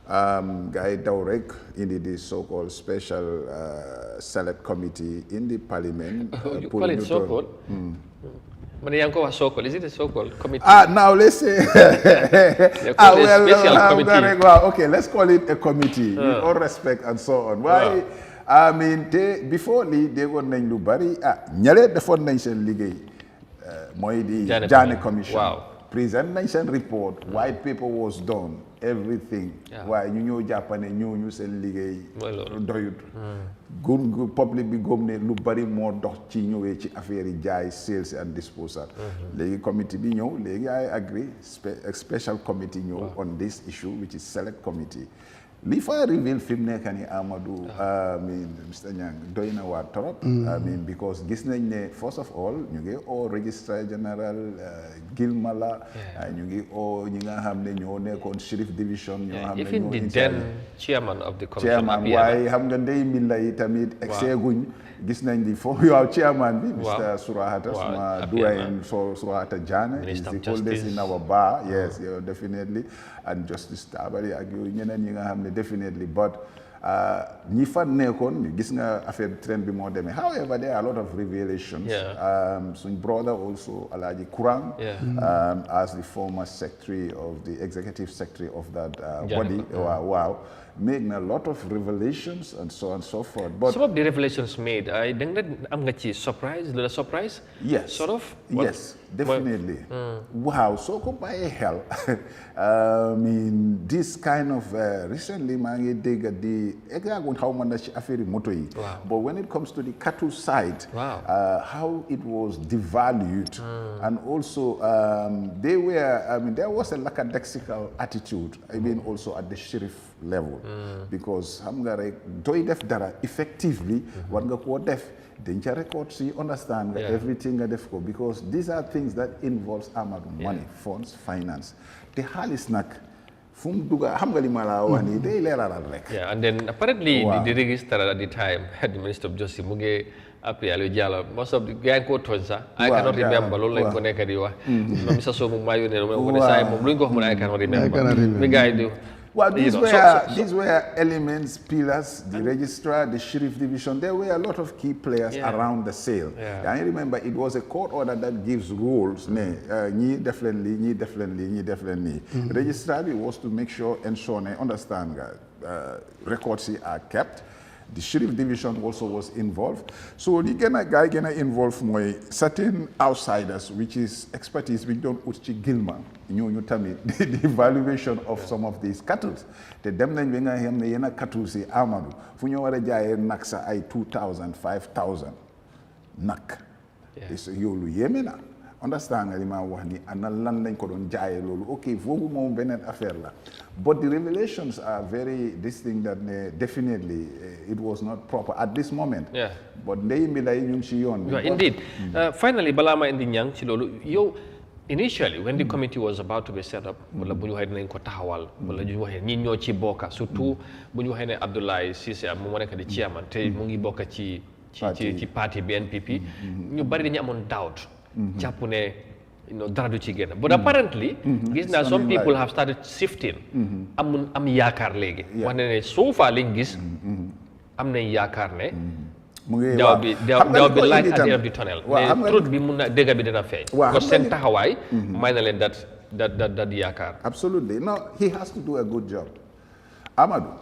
Guy Daurek in the so-called special select committee in the parliament. You call it so-called? Is it a so-called committee? Now let's say. Okay, let's call it a committee with all respect and so on. Why? I mean, before they were named Lubari, Nyale the Fond Nation League, Moidi, Jammeh Commission. Wow. Presentation report, white paper was done, everything. Why you know Japan and you say League, good public be gomne Lubari more doc affaire jai sales and disposal. League committee be I agree, a special committee on this issue, which is select committee. Lifa reveal film nekani Amadou Mr. Nyang doyna wa torop because gis nañ ne first of all ñu ngi o registrar general Gilmala ñu ngi o ñi nga xamne ñoo nekkon sheriff division ñoo xamne even the then chairman of the commission chairman why xam nga ndey milla yi tamit exeguñ gis nañ di fo yow chairman bi Mr. Surahata suma doyen Surahata Jane is the oldest in our bar yes definitely and Justice Tabari ak yoy ñeneen ñi nga xamne definitely but ñi fa nekkoon gis nga affaire trend bi moo demee however there are a lot of revelations suñ brother also Alhaji Kurang as the former secretary of the executive secretary of that body wow made a lot of revelations and so on and so forth. But some of the revelations made, I think that I'm going to surprise, little surprise. Yes. Sort of. Yes, definitely. Wow. So go by hell. I mean, this kind of recently, man, they got the exactly how much affair motoi. But when it comes to the cattle side, how it was devalued, and also they were. I mean, there was a lackadaisical attitude. I mean, also at the sheriff level, because xam nga rek doy def dara effectively war nga ko def dañ ca record si understand nga everything nga def ko because these are things that involves money funds finance te xaalis nag fu mu duga xam nga li ma la wax ni day leeralal rek and then apparently the registrar at the time the Minister of Justice mu ngi appeal Diallo most of the guy ko tooñ sax I cannot remember loolu lañ ko nekk di wax Mr. Sow mu maa yónnee ko ne saa moom luñ ko wax mu ne I cannot remember mi gars yi well, these were elements, pillars, the registrar, the sheriff division. There were a lot of key players around the sale. I remember it was a court order that gives rules. Definitely. Registrar was to make sure, ensure, understand records are kept. The sheriff division also was involved. So the guy gonna involve certain outsiders, which is expertise. We don't uchi Gilma. You tell me the valuation of some of these cattle. The dem nañ nga xam ne yena cattle si Amadou fu ñu wara jaayé nak sa ay 2000 5000 nak. Is yoolu yéme na. Understand nga li ma wax ni ana lan lañ ko doon jaayé lolu okay fogu mom benen affaire la but the revelations are very distinct that definitely it was not proper at this moment but ndey mi lay ñu ci yoon indeed finally balama indi ñang ci lolu yow initially when the committee was about to be set up wala buñu waxé nañ ko taxawal wala ñu waxé ñi ñoo ci bokka surtout buñu waxé né Abdoulaye Cissé am mo nekk di chairman té mu ngi bokka ci parti BNPP ñu bari dañu amon doubt jàpp ne dara du ci génn but apparently gis naa some people have started shifting am yaakaar léegi wax ne so far liñ gis am nañ yaakaar ne daw bi light at the end of the tunnel ne truth bi mun na dëgg bi dina feeñ parce que seen taxawaay may na leen that yaakaar absolutely no he has to do a good job Amadou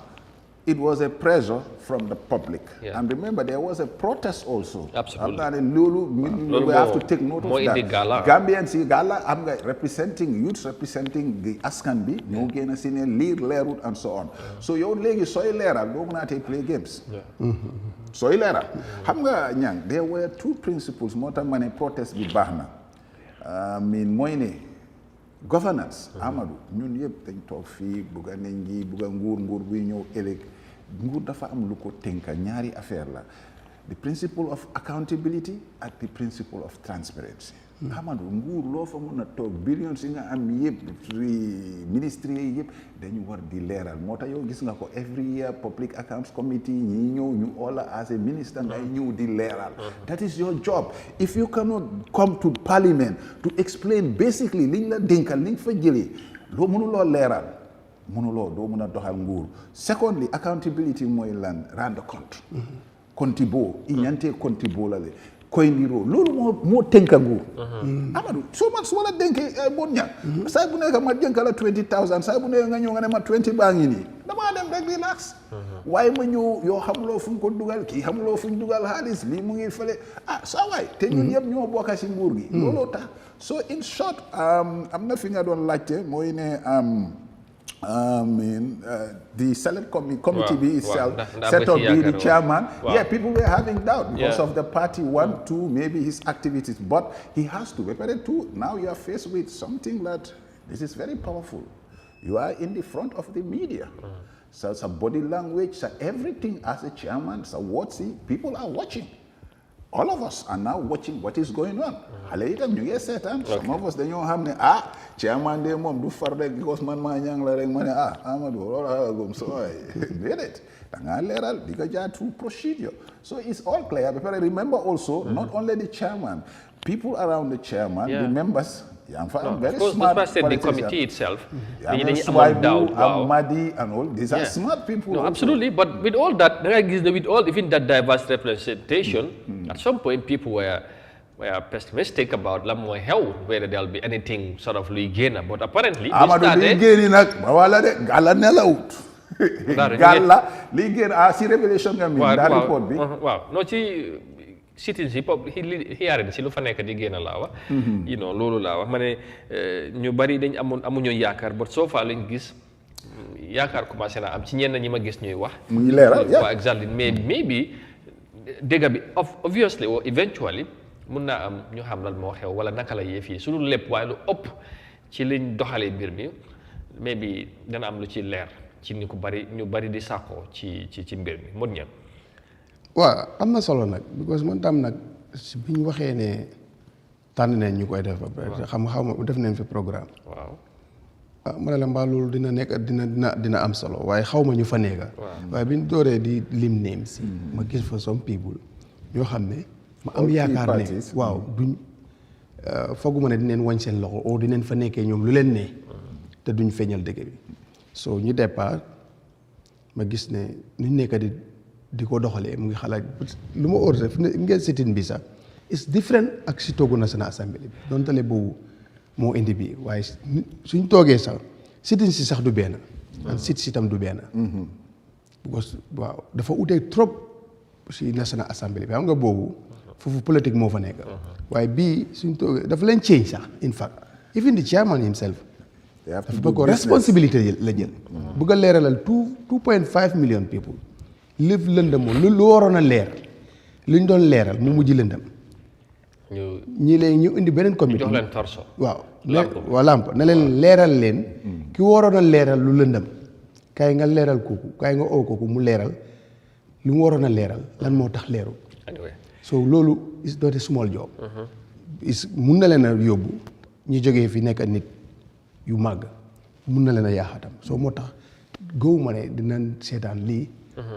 it was a pressure from the public. And remember, there was a protest also. Absolutely. We have to take note of that. Gambians, Gala, I'm representing youths, representing the Askanbi, Nogena Senior, Lead, Lerut, and so on. So your legi soy lera, go not play games. Soy lera. Hamga Nyang, there were two principles, Mota Mane protest bi bahna. Moine. Governance Amadou ñun yëpp dañ toog fii bugga nañ ngi bugga nguur buy ñëw ëllëg nguur dafa am lu ko tënka ñaari affaire la the principle of accountability ak the principle of transparency Amadou nguur loo fa mën a toog billions yi nga am yëpp ministry yi yëpp dañu war di leeral moo tax yow gis nga ko every year public accounts committee ñi ñëw ñu oola as a minister ngay ñëw di leeral that is your job if you cannot come to parliament to explain basically liñ la dénkal liñ fa jëlee loo mënuloo leeral mënuloo doo mën a doxal nguur secondly accountability mooy lan rendre compte konti boo i ñante konti boo la le koy ndiroo loolu moo tënka nguur Amadou soo man su ma la dénkee bon ña saa bu nekk ma jënka la 20,000 saa bu nekk nga ñëw nga ne ma 20 baa ngi nii damaa dem rek relax waaye ma ñëw yoo xamuloo fu ñu ko dugal kii xamuloo fu ñu dugal xaalis lii mu ngi fële saa waay te ñun yëpp ñoo bokka si nguur gi looloo tax so in short am na fi nga doon laajte mooy ne the select committee itself set up the chairman. Yeah, people were having doubt because of the party, one, two, maybe his activities. But he has to. Now you are faced with something that this is very powerful. You are in the front of the media. So it's a body language, so everything as a chairman, so people are watching. All of us are now watching what is going on. Some of us dañoo xam ne chairman de moom du far rek because man maa ñang la rek ma ne Amadou loolu gom so déedéet da ngaa leeral di nga jaar through procedure. So it's all clear. But remember also, not only the chairman, people around the chairman, the members. Very smart. That's why the committee itself. Madi and all these are smart people. No, absolutely. But with all that, even that diverse representation, at some point people were pessimistic about whether there'll be anything sort of gain. But apparently, revelation report. Wow. No, citizenship hearing si lu fa nekk di génn laa wax loolu laa wax ma ne ñu bari dañ amuñu yaakaar but so far lañ gis yaakaar commencé na am ci ñenn ñi ma gis ñuy wax mu ngi leeral waaw exactly maybe dégg bi obviously or eventually mun naa am ñu xam lan moo xew wala naka la yëf yi su dul lépp waaye lu ëpp ci liñ doxalee mbir mi maybe dana am lu ci leer ci ni ñu bari di sàkkoo ci mbir mi mën ña waaw am na solo nag because man tam nag bi ñu waxee ne tànn nañ ñu koy def ba pare xaw ma def nañ fi programme. waaw ma ne la mbaa loolu dina nekk dina am solo waaye xaw ma ñu fa nekka waaye bi ñu dooree di lim names ma gis fa some people ñoo xam ne ma am yaakaar ne waaw duñ fooguma ne dinañ wañ seen loxo oo dinañ fa nekkee ñoom lu leen ne te duñ feeñal dëgg bi so ñu départ ma gis ne nuñ nekk di ko doxalee mu ngi xalaat lu ma ordre fi ngeen sitin bi sax it's different ak si toogu National Assembly bi donte le boobu moo indi bi waaye suñ toogee sax sitin si sax du benn an si tam du benn because waaw dafa utee trop si National Assembly bi xam nga boobu foofu politique moo fa nekk waaye bii suñ toogee dafa leen change sax in fact even the chairman himself dafa bëgg responsibilité la jël bëgg a leeralal 2.5 million people lépp lëndam moom lu waroon a leer lu ñu doon leeral mu mujj lëndam ñii léegi ñu indi beneen comité jox leen torso waaw lamp na leen leeral leen ki waroon a leeral lu lëndam kaay nga leeral kooku kaay nga oo kooku mu leeral lu mu waroon a leeral lan moo tax leeru so loolu is not a small job mun na leen a yóbbu ñu jógee fi nekk nit yu màgg mun na leen a yaaxatam soo moo tax gëwuma ne dinañ seetaan lii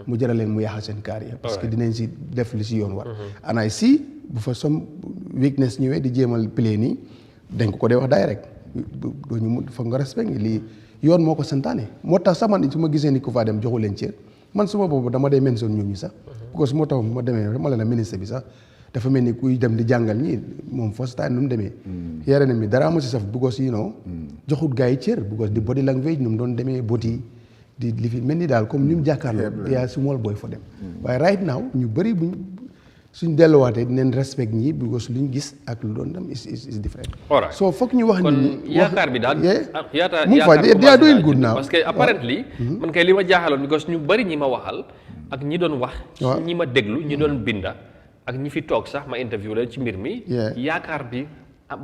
mu jaral leen mu yaaxal seen carrière parce que dinañ si def li si yoon war anaay si bu fa some weakness ñëwee di jéemal play nii dañ ko dee wax direct doo ñu foog nga respect lii yoon moo ko santaane moo tax sax man su ma gisee ni ku faa dem joxu leen cër man suma boobu dama dee mention ñooñu sax parce que moo tax ma demee dama leen a ministre bi sax dafa mel ni kuy dem di jàngal ñi moom first time nu mu demee yare na mi dara amu si saf because joxut gars yi cër because di body language nu mu doon demee boti di li fi mel ni daal comme ñu mu jàkkaarloo yaa small boy fa dem waaye right now ñu bëri buñ suñ delluwaatee dinañ respect ñi because luñ gis ak lu doon dem is different so foog ñu wax nit ñi yaakaar bi daal mu fa they are doing good now parce que apparently man kay li ma jaaxaloon because ñu bëri ñi ma waxal ak ñi doon wax ñi ma déglu ñi doon binda ak ñi fi toog sax ma interview la ci mbir mi yaakaar bi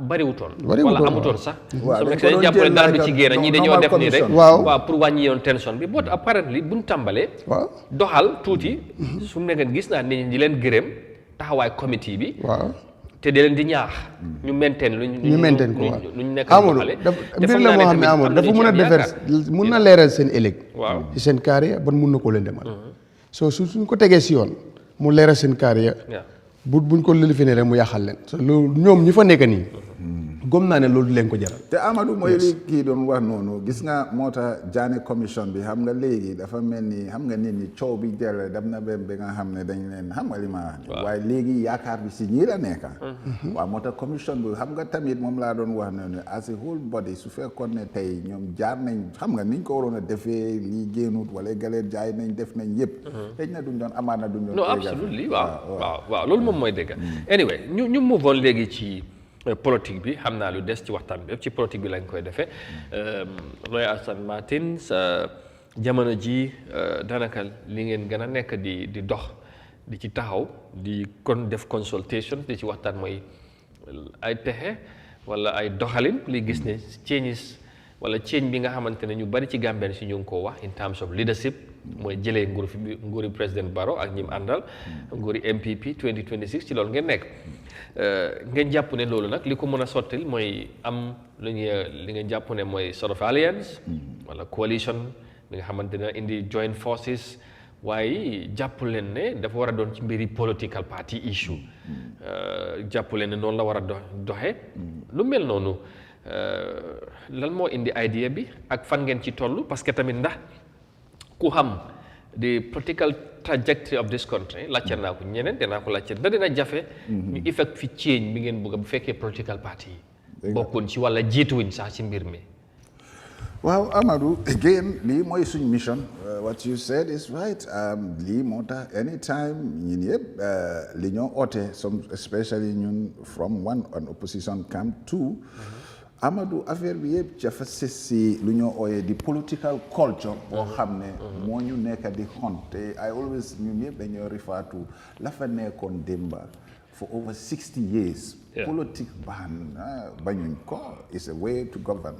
bariwutoon wala amutoon sax so nekk dañ jàppale dara du ci génn ñi dañoo def nii rek waaw pour wàññi yoon tension bi but apparently buñ tàmbalee doxal tuuti su mu nekk gis naa nit ñi di leen gërëm taxawaay committee bi te di leen di ñaax ñu maintain ko luñ nekk doxale mbir la moo xam ne amul dafa mën a defar mun na leeral seen ëllëg ci seen carrière ban mun na ko leen demal so suñ ko tegee si yoon mu leeral seen carrière buñ ko lëlifinee rek mu yàqal leen so loolu ñoom ñi fa nekk nii gom naa ne loolu leen ko jaral. te Amadou mooy li kii doon wax noonu gis nga moo tax Jammeh commission bi xam nga léegi dafa mel ni xam nga nit ñi coow bi jël dem na ba nga xam ne dañ leen xam nga li ma wax waaye léegi yaakaar bi si ñii la nekka waaw moo tax commission bi xam nga tamit moom laa doon wax ne as a whole body su fekkoon ne tey ñoom jaar nañ xam nga niñ ko waroon a defee lii génnut wala galeen jaay nañ def nañ yëpp xëy na duñ doon amaat na duñ doon non absolutely waaw loolu moom mooy dëgg anyway ñu move on léegi ci politique bi xam naa lu des ci waxtaan bi yëpp ci politique bi lañ koy defee lawyer Assane Martin sa jamono ji daanaka li ngeen gën a nekk di dox di ci taxaw di kon def consultation di ci waxtaan mooy ay pexe wala ay doxalin li gis ne changes wala change bi nga xamante ne ñu bari ci Gambien si ñu ngi koo wax in terms of leadership mooy jëlee nguuri président Barrow ak ñim àndal nguuri MPP 2026 ci loolu ngeen nekk ngeen jàpp ne loolu nag li ko mën a sottil mooy am li ngeen jàpp ne mooy sort of alliance wala coalition bi nga xamante ne indi joint forces waaye jàpp leen ne dafa war a doon ci mbiri political party issue jàpp leen ne noonu la war a doxe lu mel noonu lan moo indi idea bi ak fan ngeen ci toll parce que tamit ndax ku xam the political trajectory of this country laajte naa ko ñeneen danaa ko laajte da dina jafe ñu effect fi change bi ngeen bëgg bu fekkee political party yi bokkuñ ci wala jiituwuñ sax ci mbir mi waaw Amadou again lii mooy suñ mission what you said is right lii moo tax anytime ñun yëpp li ñoo oote some especially ñun from one an opposition camp two Amadou affaire bi yëpp dafa sës si lu ñoo ooyee di political culture boo xam ne moo ñu nekk di xont te I always ñun yëpp dañoo refer to la fa nekkoon démba for over 60 years politique ban bañuñ ko is a way to govern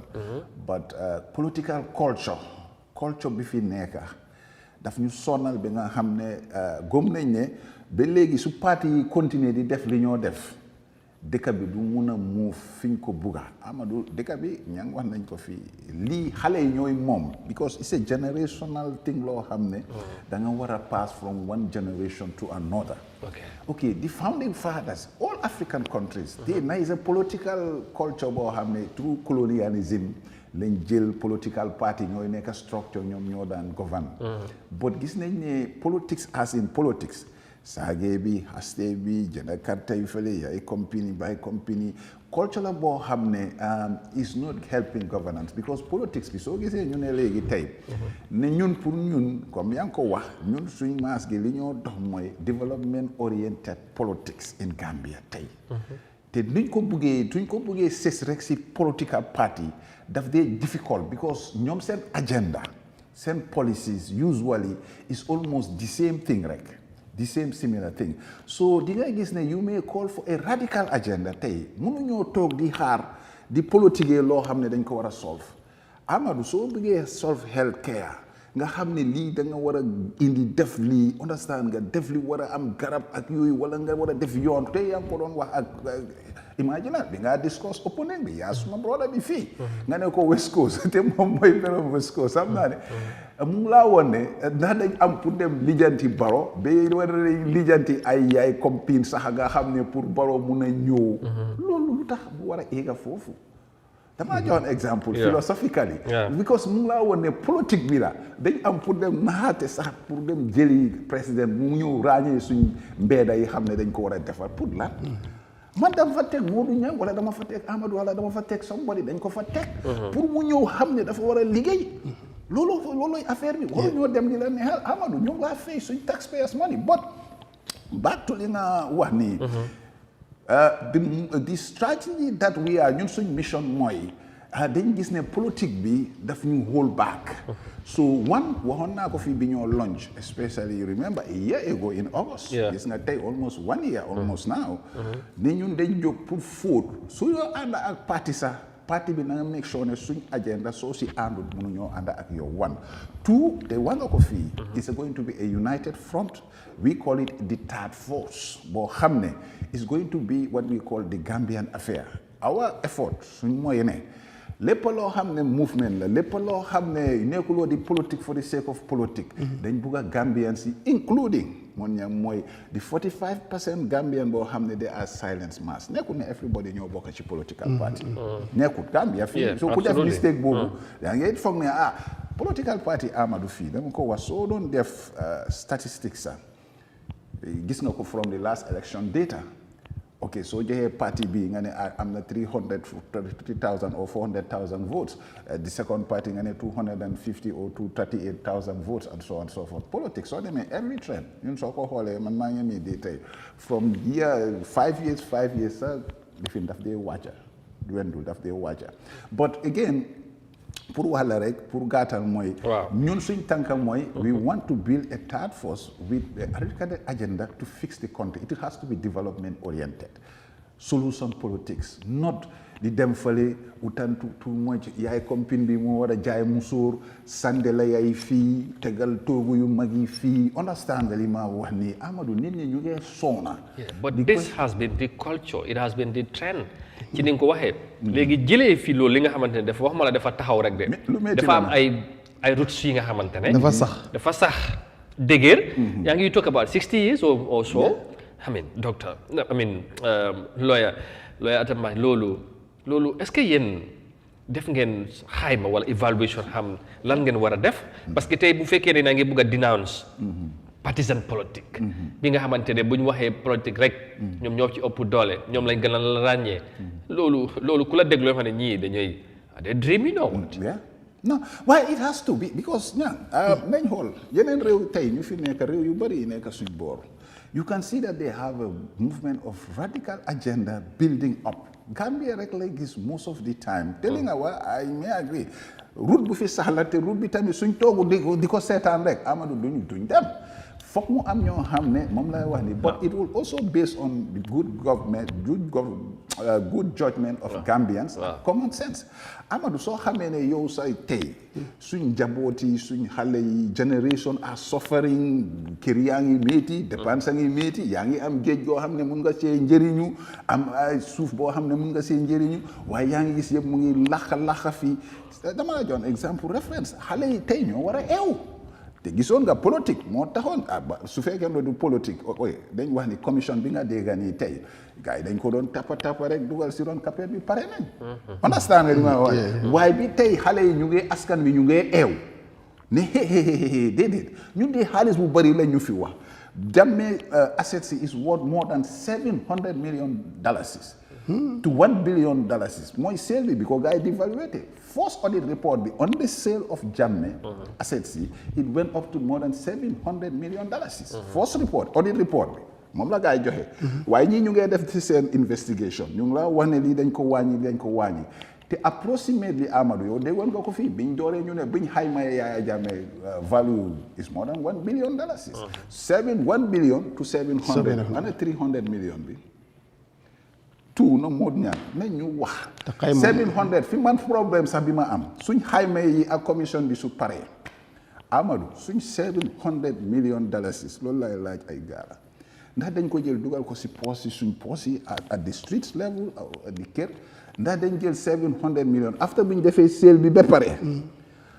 but political culture bi fi nekka daf ñu sonal bi nga xam ne gëm nañ ne ba léegi su parti yi continuer di def li ñoo def dëkk bi du mun a muuf fi ñu ko bugga Amadou dëkk bi ña ngi wax nañ ko fii lii xale yi ñooy moom because it's a generational thing loo xam ne da nga war a pass from one generation to another okay the founding fathers all African countries there is a political culture boo xam ne through colonialism lañ jël political party ñooy nekk structure ñoom ñoo daan govern but gis nañ ne politics as in politics saage bi haste bi jënd carte yu fële yaay company by company culture la boo xam ne is not helping governance because politics bi soo gisee ñu ne léegi tey ne ñun pour ñun comme yaa ngi ko wax ñun suñ maas gi li ñoo dox mooy development oriented politics in Gambia tey te duñ ko buggee sës rek si political party daf dee difficult because ñoom seen agenda seen policies usually is almost the same thing rek the same similar thing so di nga gis ne you may call for a radical agenda tey mënuñoo toog di xaar di politique loo xam ne dañ ko war a solve Amadou soo bëggee solve health care nga xam ne lii da nga war a indi def lii understand nga def li war a am garab ak yooyu wala nga war a def yoon tey yaa ngi ko doon wax ak imagine bi nga discuss opponent bi yaa suma brother bi fii nga ne ko West Coast te moom mooy borom West Coast xam naa ne mu laa woon ne ndax dañ am pour dem lijjanti Barrow ba war a lijjanti ay yaay compine sax nga xam ne pour Barrow mun a ñëw loolu lu tax bu war a éega foofu damaa joxoon exemple philosophically because mu laa woon ne politique bi la dañ am pour dem naxaate sax pour dem jëli président mu ñëw ràññee suñ mbeeda yi xam ne dañ ko war a defar pour lan man dama fa teg Modou Niang wala dama fa teg Amadou wala dama fa teg somebody dañ ko fa teg pour mu ñëw xam ne dafa war a liggéey loolooy affaire bi waru ñoo dem di la neexal Amadou ñu ngi laa fay suñ taxpayers money but back to li nga wax nii the strategy that we are ñun suñ mission mooy dañ gis ne politique bi daf ñu hold back so one waxoon naa ko fii bi ñoo launch especially you remember a year ago in August gis nga tey almost 1 year almost now ne ñun dañ jóg pour fóot su yoo ànd ak parti sax parti bi na nga make sure ne suñ agenda soo si àndul mënuñoo ànd ak yow one two te wax nga ko fii it's going to be a united front we call it the third force boo xam ne is going to be what we call the Gambian affair our effort suñ mooy ne lépp loo xam ne movement la lépp loo xam ne nekkuloo di politique for the sake of politique dañ bugg a Gambians yi including moom ñam mooy di 45% Gambian boo xam ne they are silence mass nekkul ne everybody ñoo bokk ci political party nekkul Gambia fii soo ku def mistake boobu yaa ngi foog ne political party Amadou fii dama ko wax soo doon def statistics sax gis nga ko from the last election data ok so joxee party bi nga ne am na 330,000 or 400,000 votes the second party nga ne 250 or 238,000 votes and so on and so forth politics soo demee every trend ñun soo ko xoolee man maa ngi nii di tey from year 5 years sax lifin daf dee wàcca dwindle daf dee wàcca but again pour wax la rek pour gàttal mooy ñun suñ tànka mooy we want to build a third force with a radical agenda to fix the country it has to be development oriented solution politics not di dem fële utan too much yaay compine bi moo war a jaay musóor sande la yaay fii tegal toogu yu mag yi fii understand li ma wax nii Amadou nit ñi ñu ngee soona but this has been the culture it has been the trend ci ni nga ko waxee léegi jëlee fii loolu li nga xamante ne dafa wax ma la dafa taxaw rek de dafa am ay roots yi nga xamante ne dafa sax dëgër yaa ngi talk about 60 years or so I mean doctor I mean lawyer Atama loolu est-ce que yéen def ngeen xayma wala evaluation xam lan ngeen war a def parce que tey bu fekkee ne naa ngi bëgg a denounce partisan politique bi nga xamante ne bu ñu waxee politique rek ñoom ñoo ci ëpp doole ñoom lañ gën a ràññee loolu ku la dégloo xam ne ñii dañuy they dream no waaye it has to be because nañ xool yeneen réew tey ñu fi nekk réew yu bëri yi nekk suñ boor you can see that they have a movement of radical agenda building up Gambia rek lay gis most of the time telling nga I may agree route bu fi saxla te route bi tamit suñ toogu di ko seetaan rek Amadou duñ dem foog mu am ñoo xam ne moom lay wax ni but it will also based on the good judgment of Gambians common sense Amadou soo xamee ne yow say tey suñ njaboot yi suñ xale yi generation are suffering kër yaa ngi métti dépense ngi métti yaa ngi am géej goo xam ne mun nga see njëriñu am ay suuf boo xam ne mun nga see njëriñu waaye yaa ngi gis yëpp mu ngi laxa fii dama la jox exemple référence xale yi tey ñoo war a eew te gisoon nga politique moo taxoon su fekkee ne du politique dañ wax ni commission bi nga dégg nii tey gars yi dañ ko doon tappa rek dugal si doon kapet bi pare nañ understand nga li ma wax waaye bi tey xale yi ñu ngi askan bi ñu ngi eew ne déedéet ñun de xaalis bu bëri la ñu fi wax Jammeh assets is worth more than $700 million to $1 billion mooy sale bi ko gars yi devaluate first audit report bi on the sale of Jammeh assets it went up to more than $700 million first audit report bi moom la gars yi joxe waaye ñii ñu ngee def ci seen investigation ñu ngi la wax ne lii dañ ko wàññi te approximately Amadou yow déggoon nga ko fii biñ dooree ñu ne biñ xaymaye Yahya Jammeh value is more than $1 billion 1 billion to 700 ana 300 million bi tout no moo ñaan nañ ñu wax 700 fi man problème sax bi ma am suñ xayma yi ak commission bi su paree Amadou suñ $700 million loolu lay laaj ay gaara ndax dañ ko jël dugal ko si poos yi suñ poos yi at the street level di kër ndax dañ jël $700 million after bu ñu defee sale bi ba pare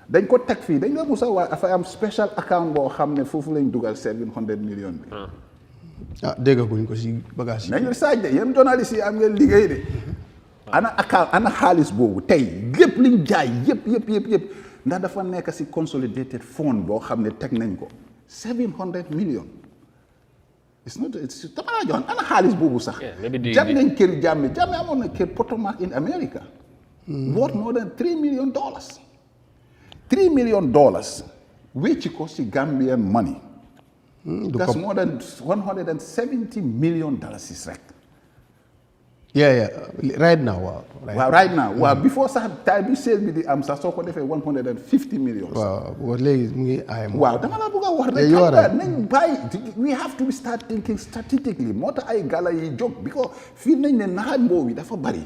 dañ ko teg fii dañ la musa waa dafa am special account boo xam ne foofu lañ dugal $700 million bi déggaguñ ko si bagage yi. nañu saaj de yéen journaliste yi am ngeen liggéey de. ana xaalis boobu tey lépp liñ jaay yëpp ndax dafa nekk si consolidated fund boo xam ne teg nañ ko $700 million. it's not dama laa joxoon ana xaalis boobu sax. jam nañ kër Jammeh amoon na kër Potomac in America. worth more than $3 million. $3 million wécci ko si Gambian money. That's more than $170 million rek. Yeah. Right now, right now. Well, before sax time bi sale bi di am sax soo ko defee $150 million. Waaw léegi mu ngi ay. Waaw dama la bëgg a wax rek. nañ bàyyi we have to start thinking strategically moo tax ay gala yi jóg because fii nañ ne naxaan boobu dafa bari.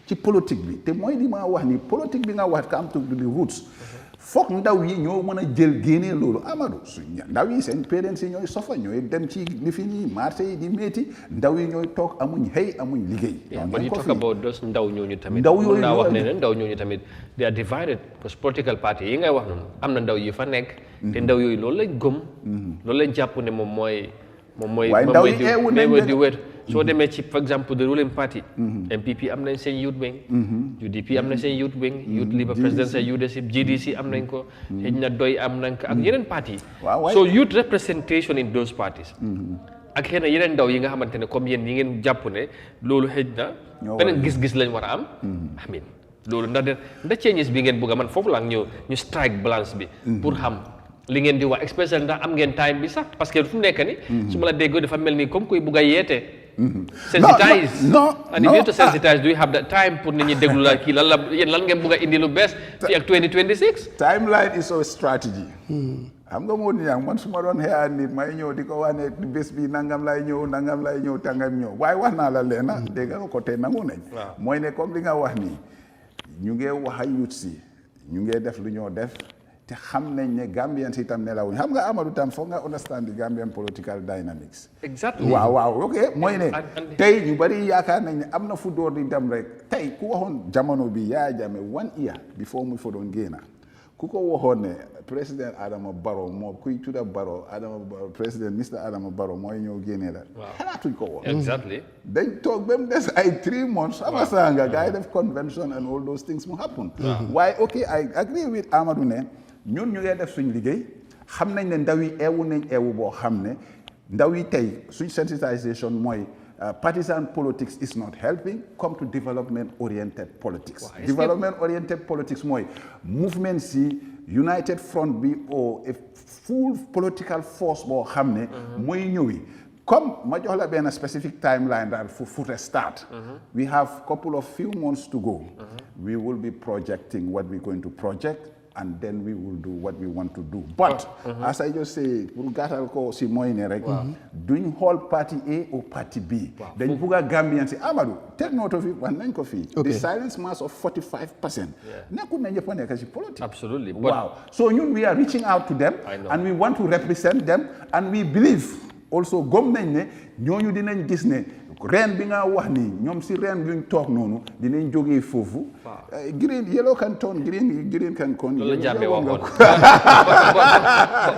ci politique bi te mooy li ma wax ni politique bi nga wax come to the roots. foog ndaw yi ñoo mën a jël génnee loolu Amadou su ndaw yi seen parents yi ñooy sofa ñooy dem ci li fi ñi marché yi di métti ndaw yi ñooy toog amuñ xëy amuñ liggéey. but you talk about those ndaw ñooñu tamit. ndaw yooyu naa wax ne ndaw ñooñu tamit they are divided because political party yi ngay wax noonu am na ndaw yi fa nekk. te ndaw yooyu loolu lañ gëm. loolu lañ jàpp ne moom mooy. waaye ndaw yi eewu nañ di wér soo demee ci for example the ruling party. MPP am nañ seen youth wing. UDP am nañ seen youth wing. Youth Labour Presidential Leadership GDC am nañ ko. xëy na doy am nañ ko ak yeneen parti so youth representation in those parties. ak xëy na yeneen ndaw yi nga xamante ne comme yéen yi ngeen jàpp ne loolu xëy na. beneen gis-gis lañ war a am. amiin loolu ndax changes bi ngeen bëgg a man foofu la ñu strike balance bi. pour xam. li ngeen di wax especially ndax am ngeen time bi sax parce que fu mu nekk ni su ma la déggoo dafa mel ni comme kuy bugg a yeete. sensitize and if you to sensitize do you have that time pour nit ñi déglu la kii lan la yéen lan ngeen bugg a indi lu bees fii ak 2026. timeline is a strategy. xam nga moo ñaan man su ma doon xeex nit may ñëw di ko wax ne bés bi nangam lay ñëw tàngam ñëw waaye wax naa la leena dégg nga ko tey nangu nañ. mooy ne comme li nga wax nii ñu ngee wax ak youth si ñu ngee def lu ñoo def. te xam nañ ne Gambian si itam nelawuñ xam nga Amadou tam foog nga understand the Gambian political dynamics. exactly waaw ok mooy ne tey ñu bari yaakaar nañ ne am na fu door di dem rek tey ku waxoon jamono bi Yahya Jammeh 1 year before mu fa doon génna ku ko waxoon ne président Adama Barrow moo kuy tudda Barrow président Mr Adama Barrow mooy ñëw génnee la. xalaatuñ ko woon. exactly dañ toog ba mu des ay 3 months. ama sanga gars yi def convention and all those things mu happen. waaye ok I agree with Amadou ne. ñun ñu ngi def suñ liggéey xam nañ ne ndaw yi eewu nañ eewu boo xam ne ndaw yi tey suñ sensitization mooy partisan politics is not helping come to development oriented politics. Development oriented politics mooy movement si united front bi or a full political force boo xam ne mooy ñëwi comme ma jox la benn specific timeline daal fu start we have couple of few months to go we will be projecting what we're going to project and then we will do what we want to do. But as I just say, pour gàttal ko si mooy ne rek duñ xool parti A or parti B. dañ bugg a Gambian si Amadou teg noto fi wax nañ ko fii. the silence mass of 45%. nekkul ne ñëpp a nekk si politique. absolutely waaw so ñun we are reaching out to them. and we want to represent them and we believe also gëm nañ ne ñooñu dinañ gis ne reen bi nga wax ni ñoom si reen bi ñu toog noonu dinañ jógee foofu. green yellow can turn green can turn. loolu la Jammeh waxoon.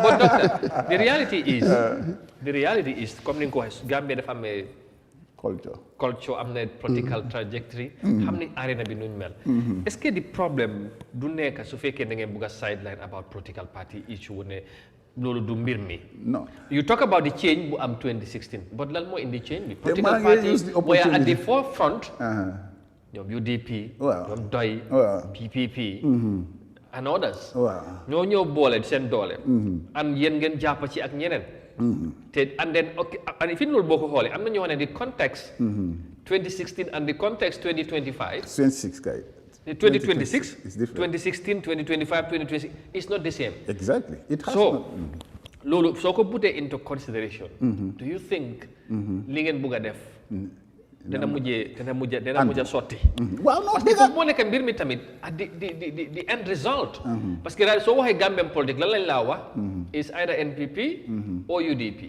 but doctor the reality is comme ni nga ko waxee Gambia dafa amee. culture am na political trajectory. xam ni arena bi nuñ mel. est-ce que di problème du nekk su fekkee da ngeen bugg a sideline about political party issue ne. loolu du mbir mi. no you talk about the change bu am 2016 but lan moo indi change bi. political parties were at the forefront. ñoom UDP. ñoom doy. PPP. and others. ñoo ñëw boole seen doole. and yéen ngeen jàpp ci ak ñeneen. te and then okay and fi loolu boo ko xoolee am na ñoo xam ne the context. 2016 and the context 2025. 26 kay. 2026 is different. 2016 2025 2026 it's not the same. exactly it has so loolu soo ko putee into consideration. do you think li ngeen bugg a def. dana mujjee sotti. waaw non parce que moo nekk mbir mi tamit the end result. parce que daal soo waxee Gambian politique lan lañ laa wax. is either NPP. or UDP.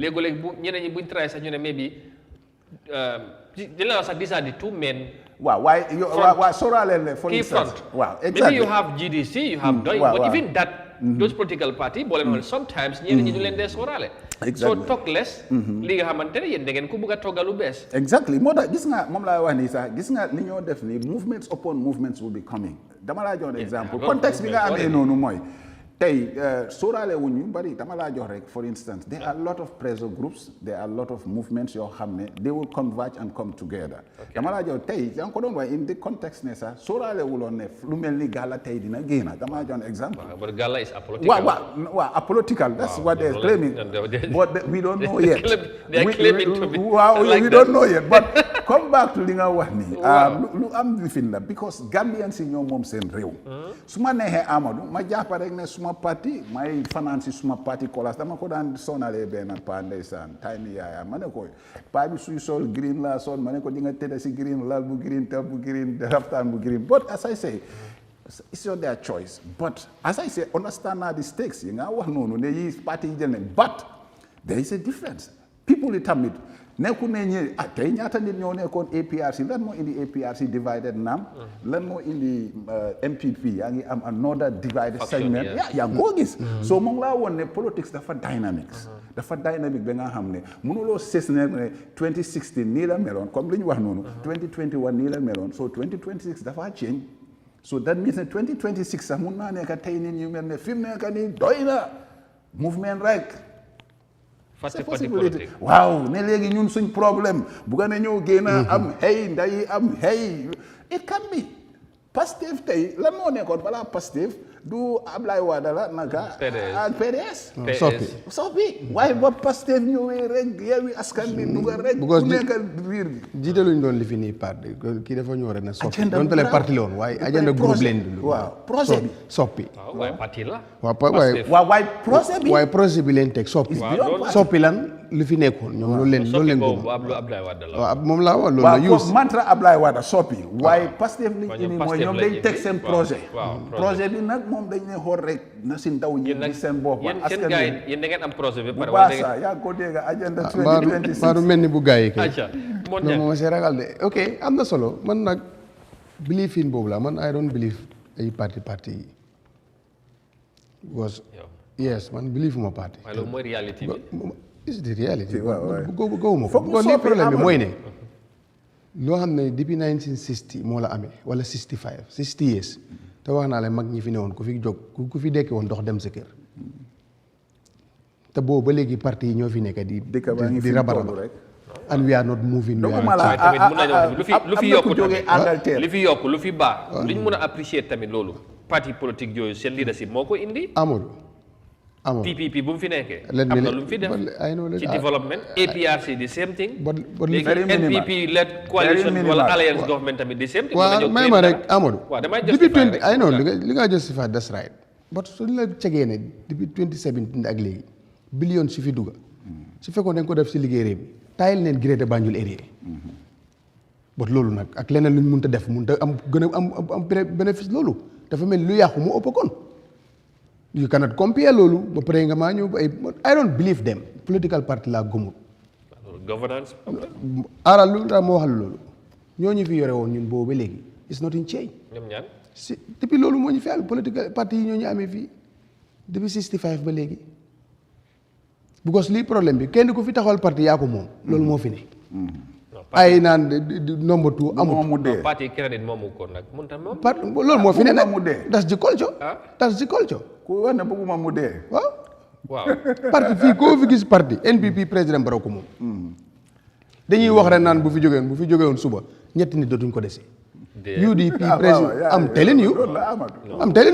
léegi-léegi bu ñeneen ñi buñ try sax ñu ne maybe dina la sax these are the two men. waaw waaye sorale for instance. waaw exactly maybe you have GDC you have DOI. but even that. those political party boo leen sometimes ñeneen ñi ñu leen dee sorale. so talk less. li nga xamante ne yéen da ngeen ko bëgg a toggalu bees. exactly moo tax gis nga moom laa wax nii sax gis nga li ñoo def nii movements upon movements will be coming dama laa jox exemple contexte bi nga amee noonu mooy tey sóoraale wu ñu bari dama laa jox rek for instance there are a lot of pressure groups there are a lot of movements yoo xam ne they will converge and come together. dama laa jox tey yaa ngi ko doon waaye in the context ne sax sóoraale wuloon ne lu mel ni Gala tey dina génn dama laa jox exemple. but Gala is apolitical. waaw apolitical. that's what they're claiming. but we don't know yet. they are claiming to be. we don't know yet but come back to li nga wax nii. lu am lifin la because Gambian si ñoom moom seen réew. su ma neexee Amadou ma jàpp rek ne suma parti may finance suma parti kolas dama ko daan sonalee benn pa ndeysaan time yaaya ma ne ko pa bi suy sol green la sol ma ne ko di nga tëdd si green lal bu green tab bu green raftaan bu green but as I say It's not their choice. But as I say, understand now the stakes. You know, no, they party, but there is a difference. People determine. APRC, learn more in the APRC divided NAM, learn more in the MPP, and another divided segment. Yeah, go this. So, Mongla one politics that for dynamics. The for dynamic benga hamne. Munulo says 2016 nila melon, come 2021 nila melon. So 2026 that for change. So that means in 2026, Samuna neka tainin human film neka ni doina movement right. Wow, ne legi ñun suñ problème bu gëna ñëw gëna am hey nday am hey it can be Pastef tay lan mo nekkon bala Pastef du Ablaye Wade la naka PDS soppi waaye ba Pastef ñëwee rek Yewwi Askan Wi dugal rek ku nekk biir bi jiitaluñ doon li fi nii parti kii dafa ñëw rek na soppi doon tele parti la woon waaye agenda groupe leen di waaw projet bi soppi waaye parti la waaye projet bi leen teg soppi lan lu fi nekkoon ñoom loolu leen gëm Ablaye Wade la waaw moom laa wax loolu la use mantra Ablaye Wade soppi waaye Pastef li ini mooy ñoom dañ teg seen projet bi nag moom dañ ne xool rek na si ndaw ñi di seen bopp askan wi yéen da ngeen am projet bi pare wala yaa ko dégg agenda 2026 baaru mel ni bu gars yi kay non moom c'est ragal de ok am na solo man nag believe in boobu la man I don't believe ay parti yi because yes man believe ma parti loolu mooy réalité bi it's the reality gowuma ko because lii problème bi mooy ne loo xam ne depuis 1960 moo la amee wala 60 years te wax naa la mag ñi fi ne woon ku fi jóg ku fi dekki woon dox dem sa kër te boobu ba léegi parti yi ñoo fi nekk di rabaraba and we are not moving lu fi yokk lu fi baax li ñu mën a apprécier tamit loolu parti politique yooyu seen leadership moo ko indi Amadou PPP bu mu fi nekkee am na lu mu fi def ci development APRC the same thing léegi NPP led coalition wala alliance government tamit the same thing waaw may ma rek Amadou depuis 20 I know li nga justify that's right but suñu la cegee ne depuis 2017 ak léegi billion si fi dugga su fekkoon dañ ko def si liggéey réew mi taayil neen Greater Banjul area but loolu nag ak leneen luñ mënta def mënta am gën a am bénéfice loolu dafa mel lu yàqu mu ëpp kon you cannot compare loolu ba pare nga maa ñëw ay I don't believe them political party laa gëmut governance aaral lu daa ma waxal loolu ñooñu fi yore woon ñun boobu ba léegi it's not in change ñoom ñaan si depuis loolu moo ñu fi al political party yi ñooñu amee fii depuis 65 ba léegi because lii problème bi kenn ku fi taxawal parti yaa ko moom loolu moo fi ne ay naan number 2 amut parti crédit moomu ko nag mun tam moom loolu moo fi ne nag that's the culture ku wax ne bëgguma mu dee waaw parti fii koo fi gis parti NPP président Barrow ko moom dañuy wax rek naan bu fi jógewoon suba ñetti nit dootuñ ko dese UDP président am telling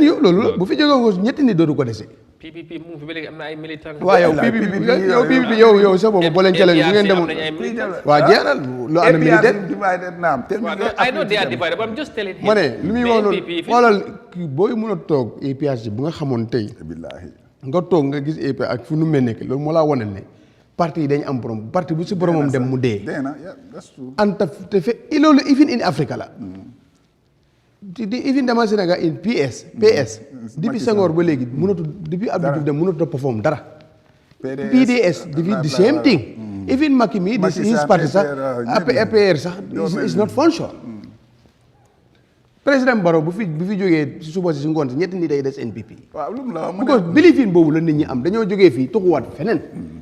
you loolu bu fi jógewoon ñetti nit dootu ko dese PPP mu ngi fi ba léegi am na ay militants waaw yow sa boobu boo leen jëlee bu ngeen demoon waaw jeexal loo am na militaire I know they are divided but I'm just telling him ma ne lu muy wax loolu xoolal booy mën a toog APRC bu nga xamoon tey nga toog nga gis APRC ak fu nu mel nekk loolu moo laa wane ne parti yi dañu am borom parti bu si boromam dem mu dee anta te fe loolu even in Africa la even dama Sénégal in PS depuis Senghor ba léegi mënatu depuis Abdou Diouf dem mënatu perform dara PDS the same thing even Macky mi his party sax APR sax is not function président Barrow bu fi jógee si suba si ngoon si ñetti nit day des NPP because belief in boobu la nit ñi am dañoo jógee fii tuxuwaat feneen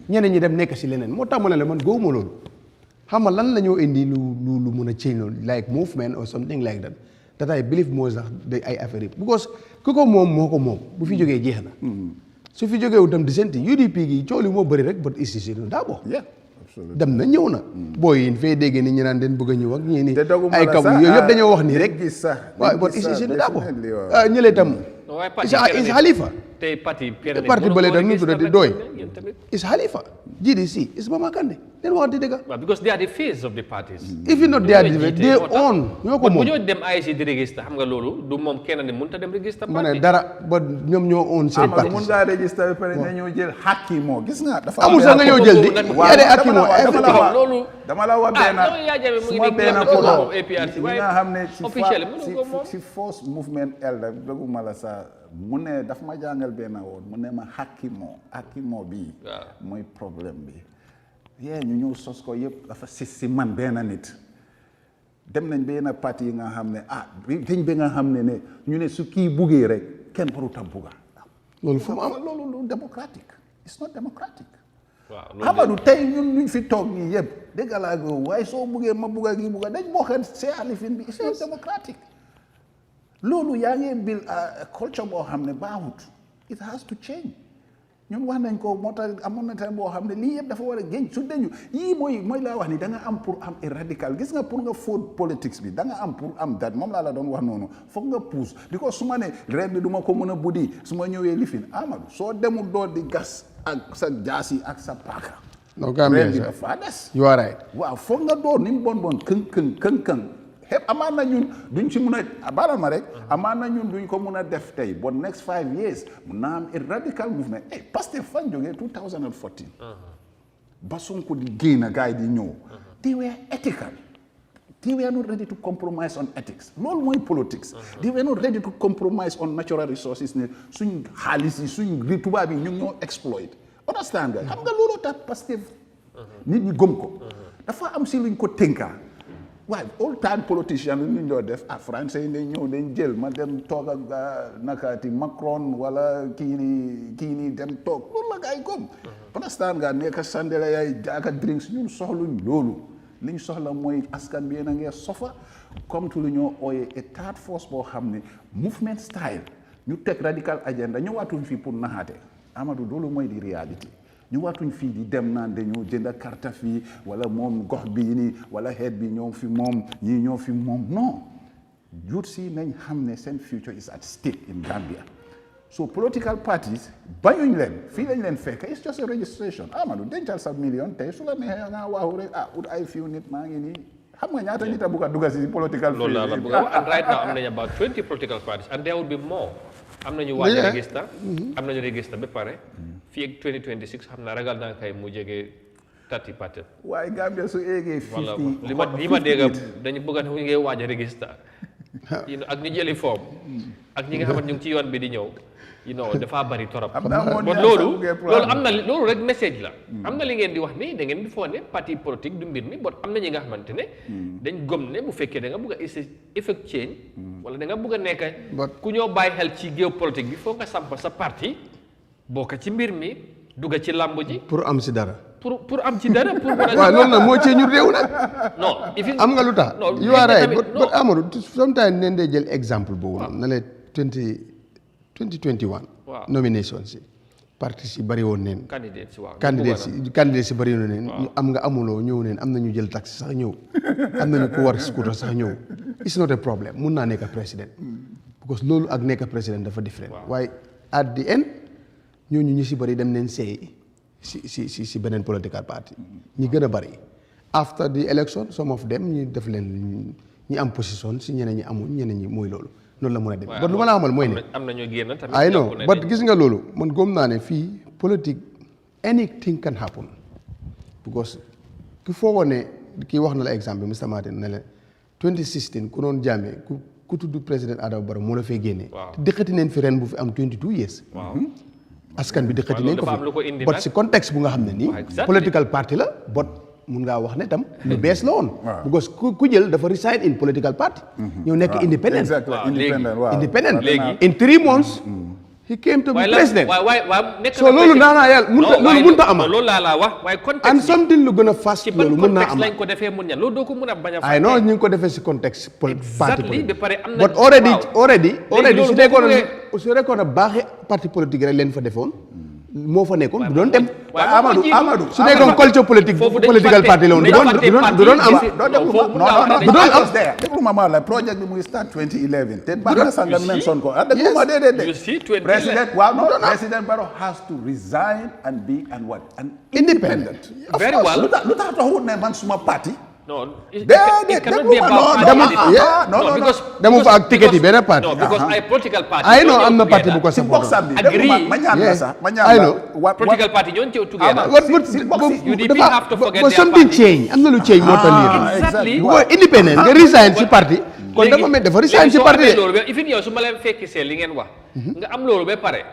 ñeneen ñi dem nekk si leneen moo tax ma ne la man gëwuma loolu xam nga lan la ñoo indi lu mun a change loolu like movement or something like that I believe moo sax ay affaire yi because ku ko moom moo ko moom bu fi jógee jeex na su fi jógee itam di senti UDP gi coow li moo bëri rek but is daa bo dem na ñëw na booy yi fee dégg ni ñu naan den bëgg a ñëw ak ñii ni ay kaw yooyu yëpp dañoo wax nii rek waaw but is daa bo ñële itam is Halifa parti bële tam nu tuddati dooy is Halifa GDC is Mama Kandeh leen waxante dëgg. Well, because they are the face of the parties. Even not they are they own ñoo ko moom. bu ñoo dem IEC di register xam nga loolu du moom kenn ne mënut a dem register parti. ma ne dara ba ñoom ñoo own seen parti. mun ngaa register ba pare nga ñëw jël Hakimo gis nga. dafa amul sax nga ñëw jël di. yaa de Hakimo loolu dama la wax benn suma benn photo APRC li nga xam ne ci force movement elder dëgguma la sa mu ne daf ma jàngal benn woon mu ne ma Hakimo bi mooy problème bi ñu ñëw sos ko yëpp dafa si man benn nit dem nañ benn parti yi nga xam ne dañ ba nga xam ne ñu ne su kii buggee rek kenn warut a bugga loolu fu mu am loolu démocratique it's not democratic waaw Amadou tey ñun ñu fi toog nii yëpp dégg laa ko waaye soo buggee ma bugga gi bugga dañ bokk see alifin bi it's not democratic loolu yaa ngi bil culture boo xam ne baaxut it has to change ñun wax nañ ko moo tax amoon na time boo xam ne lii yëpp dafa war a génn su deñu yii mooy laa wax ni da nga am pour am radical gis nga pour nga fóot politics bi da nga am pour am dat moom laa la doon wax noonu foog nga pousse di ko su ma ne ren bi du ma ko mën a buddi su ma ñëwee lifin Amadou soo demul doo di gas ak sa jaas yi ak sa paaka non Gambia ren bi dafa des you are right waaw foog nga door ni mu bon këng xëpp amaan na ñun duñ ci mun a baral ma rek amaan na ñun duñ ko mun a def tey bon next 5 years mun naa am a radical movement Pastef fan jógee 2014 ba Sonko di génn gars yi di ñëw they were ethical they were not ready to compromise on ethics loolu mooy politics they were not ready to compromise on natural resources ne suñ xaalis yi suñ tubaab yi ñu ngi ñoo exploit understand nga xam nga loolu tax Pastef nit ñi gëm ko dafa am si luñ ko tënkaa waaye all time politician lu ñu doon def français yi dañ ñëw dañ jël ma dem toog ak nakaati Macron wala kii nii dem toog loolu la gars yi gëm understand nga nekk sandela yaay jaaka drinks ñun soxluñ loolu liñ soxla mooy askan bi yéen a ngee sofa comme tu lu ñoo ooyee a third force boo xam ne movement style ñu teg radical agenda ñëwaatuñ fii pour naxaate Amadou loolu mooy di réalité ñu waatuñ fii di dem naan dañoo jënd carte fii wala moom gox bii nii wala xeet bi ñoo fi moom ñii ñoo fi moom non youth si nañ xam ne seen future is at stake in Gambia so political parties bañuñ leen fii lañ leen fekk it's just a registration Amadou dencal sa million tey su la neexee nga waaxu rek ut ay few nit maa ngi nii xam nga ñaata nit a bugg a dugg si political loolu la bugg and right now am nañ about 20 political parties and there will be more am nañu waaj a register am nañu register ba pare fii ak 2026 xam naa ragal naa kay mu jege 30 parties waaye Gambia su eegee 50 li ma dégg dañu bëgg a ñu ngi waaj a register ak ñu jëli form ak ñi nga xamante ñu ngi ci yoon bi di ñëw dafa bari torop bon loolu am na loolu rek message la am na li ngeen di wax ni da ngeen di foog ne parti politique du mbir mi bon am na ñi nga xamante ne dañ gëm ne bu fekkee da nga bëgg a effect change wala da nga bëgg a nekk ku ñoo bàyyi xel ci géopolitique bi foog nga samp sa parti bokk ci mbir mi dugg ci làmb ji pour am si dara pour am ci dara pour waaw loolu nag moo ci ñu réew nag non am nga lu tax you are right but Amadou sometimes neen dee jël exemple boobu noonu na la 2021 nomination si parti si bëri woon neen candidate si bëri woon neen ñu am nga amuloo ñëw neen am na ñu jël taxi sax ñëw am nañu ko war scooter sax ñëw it's not a problem mun naa nekk président because loolu ak nekk président dafa different waaye at the end ñooñu ñu si bëri dem neen seey si beneen political party ñi gën a bëri after the election some of them ñu def leen ñi am position si ñeneen ñi amul ñeneen ñi mooy loolu noonu la mën a dem but lu ma la xamal mooy ne am na ñu génn tamit I know but gis nga loolu man góom naa ne fii politique anything can happen because ki foogoon ne kii wax na la exemple Mr Martin ne la 2016 ku doon Jammeh ku tudd président Adama Barrow moo la fee génnee te dëkkati neen fi ren bu fi am 22 years askan bi dëkkati nañ ko fi bot si contexte bu nga xam ne nii political party la bot mun ngaa wax ne tam lu bees la woon because ku jël dafa resign in political party ñëw nekk independent in 3 months he came to be president so loolu daanaa yàlla loolu mënut a ama loolu laa la wax waaye contexte and something lu gën a fast loolu mën naa ama lañ ko defee mun ña loolu doo ko mën a bañ a ay non ñu ngi ko defee si contexte parti politique ba pare am na but already su nekkoon a baaxee parti politique rek leen fa defoon moo fa nekkoon du doon dem. Amadou su nekkoon culture politique political party la woon du doon am. déglu ma la projet bi muy start 2011 te baax na sax nga mention ko déglu ma déedéet President Barrow has to resign and be independent. Very well. lu tax taxut ne man suma parti. No, it cannot be about party. Demu fa ak ticket yi benn parti. No, because ay political party. I know am na parti bu ko support. Agree. ma ñaan la sax ma ñaan la. Political party ñoo ñëw together. UDP have to forget their something party. change am na lu change moo tax Exactly. bu ko independent nga resign ci parti. kon dafa mel dafa resign ci parti. Even yow su ma leen fekki see li ngeen wax. nga am loolu ba pare.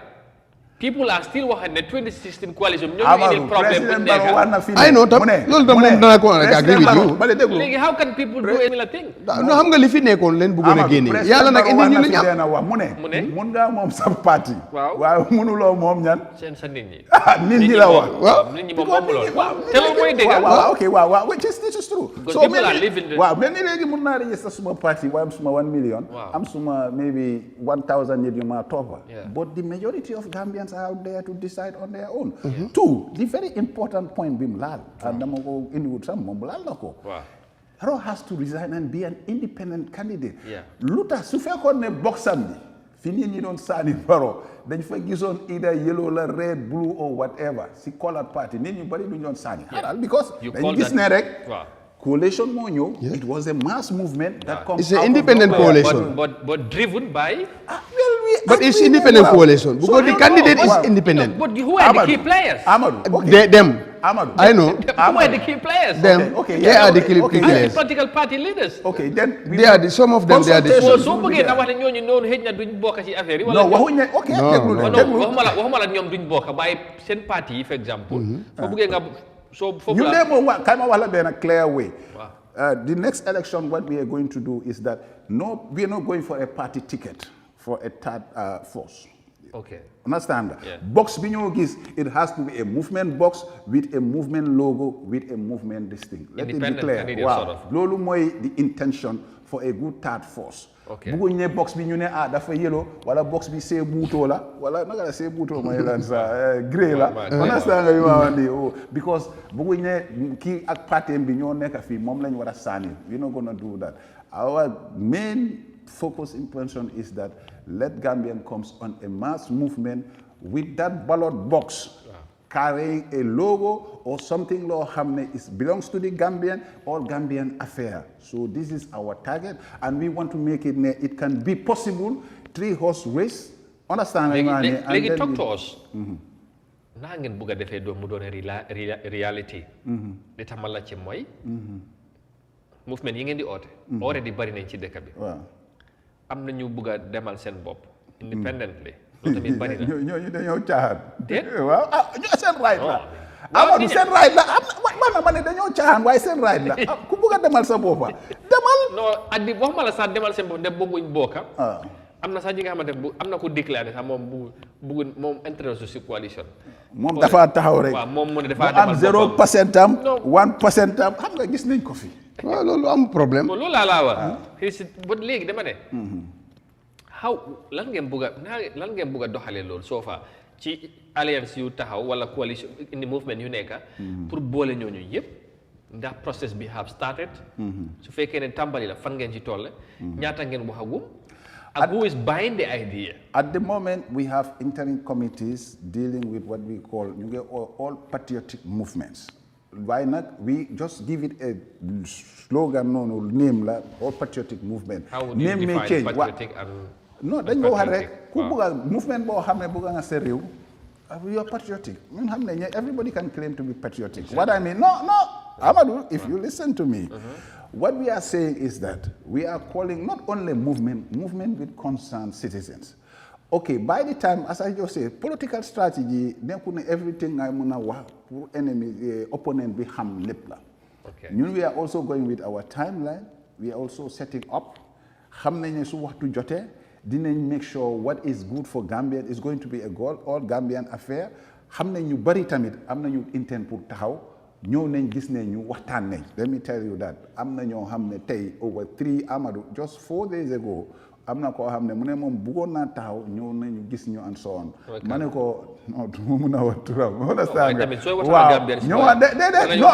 People are still waxee ne 2016 coalition ñoo ngi indi problème bu nekk. I know tam loolu tam moom dana ko agree with you. léegi how can people do any thing? no xam nga li fi nekkoon leen bëggoon a génne yàlla nag indi ñu lu ñu am. mu ne mun ngaa moom sa parti. waaw mënuloo moom ñan. seen sa nit ñi. nit ñi la wax. waaw nit ñi moom moom loolu. te loolu mooy dëgg. waaw ok waaw which is this is true. so people are living. waaw mais ni léegi mun naa register suma parti waaye am suma 1 million. am suma maybe 1000 nit yu ma toppa. But the majority of Gambians are out there to decide on their own. Two, the very important point bim laal and dama ko indi wut sam moom laal na ko. Barrow has to resign and be an independent candidate. Lu tax su fekkoon ne boxam bi fi nit ñi doon saani Barrow dañ fa gisoon either yellow la red blue or whatever si colored party nit ñu bari duñ doon saani xaaral because dañ gis ne rek coalition moo ñëw. It was a mass movement that comes it's an independent coalition but driven by but it's independent coalition because the candidate is independent. But who are the key players? Them. I know. Who are the key players? Them. They are the key players. Political party leaders. Okay, then they are the some of them they are the. So bëggee na wax ne ñooñu noonu xëj na duñ bokk ci affaire yi. wala non waxuñ ne ok déglu waxuma la ñoom duñ bokk waaye seen parti yi for exemple. foo bëggee nga so foofu la. ñu ne moom kay ma wax la benn clear way. The next election, what we are going to do is that we are not going for a party ticket for a third force. Okay. Understand that? Box binogis, it has to be a movement box with a movement logo, with a movement distinct. Let it be clear. Wow. Lolu moy the intention for a good third force. Okay. Bugu ñe box bi ñu ne dafa yellow wala box bi see buto la wala naka la see buto may lan sa grey la. Understand nga ma wandi because bugu ñe ki ak party bi ñoo nekk fi mom lañ wara sani. We're not going to do that. Our main focus intention is that let Gambian comes on a mass movement with that ballot box carrying a logo or something belongs to the Gambian or Gambian affair. So this is our target and we want to make it can be possible 3-horse race. Understand? Legi talk to us. Na ngeen bëgg a defee do mu doon reality. Li tamal la ci mooy movement yi ngeen di oote already bari nañ ci dëkk bi. Am na ñu bëgg a demal seen bopp independently. loolu tamit bari na ñooñu dañoo caaxaan. waaw seen right la. Amadou seen right la ma ne dañoo caaxaan waaye seen right la. ku bëgg a demal sa boppa demal. non addi waxuma la sax demal seen bopp ne bëgguñ bokka. am na sax ñi nga xamante ne am na ko déclaré sax moom bëgg moom intérêt si coalition. moom dafa taxaw rek. waaw moom mu ne dafa demal am 0% am 1% am xam nga gis nañ ko fi. waaw loolu am problème. loolu laa wax. ba léegi dama ne. lan ngeen bëgg a doxalee loolu soo fa ci alliance yu taxaw wala coalition indi movement yu nekk pour boole ñooñu yëpp ndax process bi have started. su fekkee ne tàmbali la fan ngeen ci tolle. ñaata ngeen waxagum. and who is buying the idea? At the moment, we have interim committees dealing with what we call all patriotic movements. Why not? We just give it a slogan, name, all patriotic movement. How would you define patriotic and... No, then go ahead. Movement you are patriotic. Everybody can claim to be patriotic. Exactly. What I mean, no, Amadou, if you listen to me, what we are saying is that we are calling not only movement with concerned citizens. Okay, by the time, as I just said, political strategy, everything enemy, opponent be ham lepla. Okay. We are also going with our timeline. We are also setting up. Didn't make sure what is good for Gambia is going to be a goal, all Gambian affair. Hamne bari tamit, amna ñu intent pour taxaw, ñew nañ gis nañ ñu waxtaan nañ. Let me tell you that. Amna ñoo xamne tay over 3 Amadou just 4 days ago am na koo xam ne mu ne moom bëggoon naa taxaw ñëw nañu gis ñu and so on ma ne ko non du ma mun a wax turam understand nga waaw ñëwa déedéet non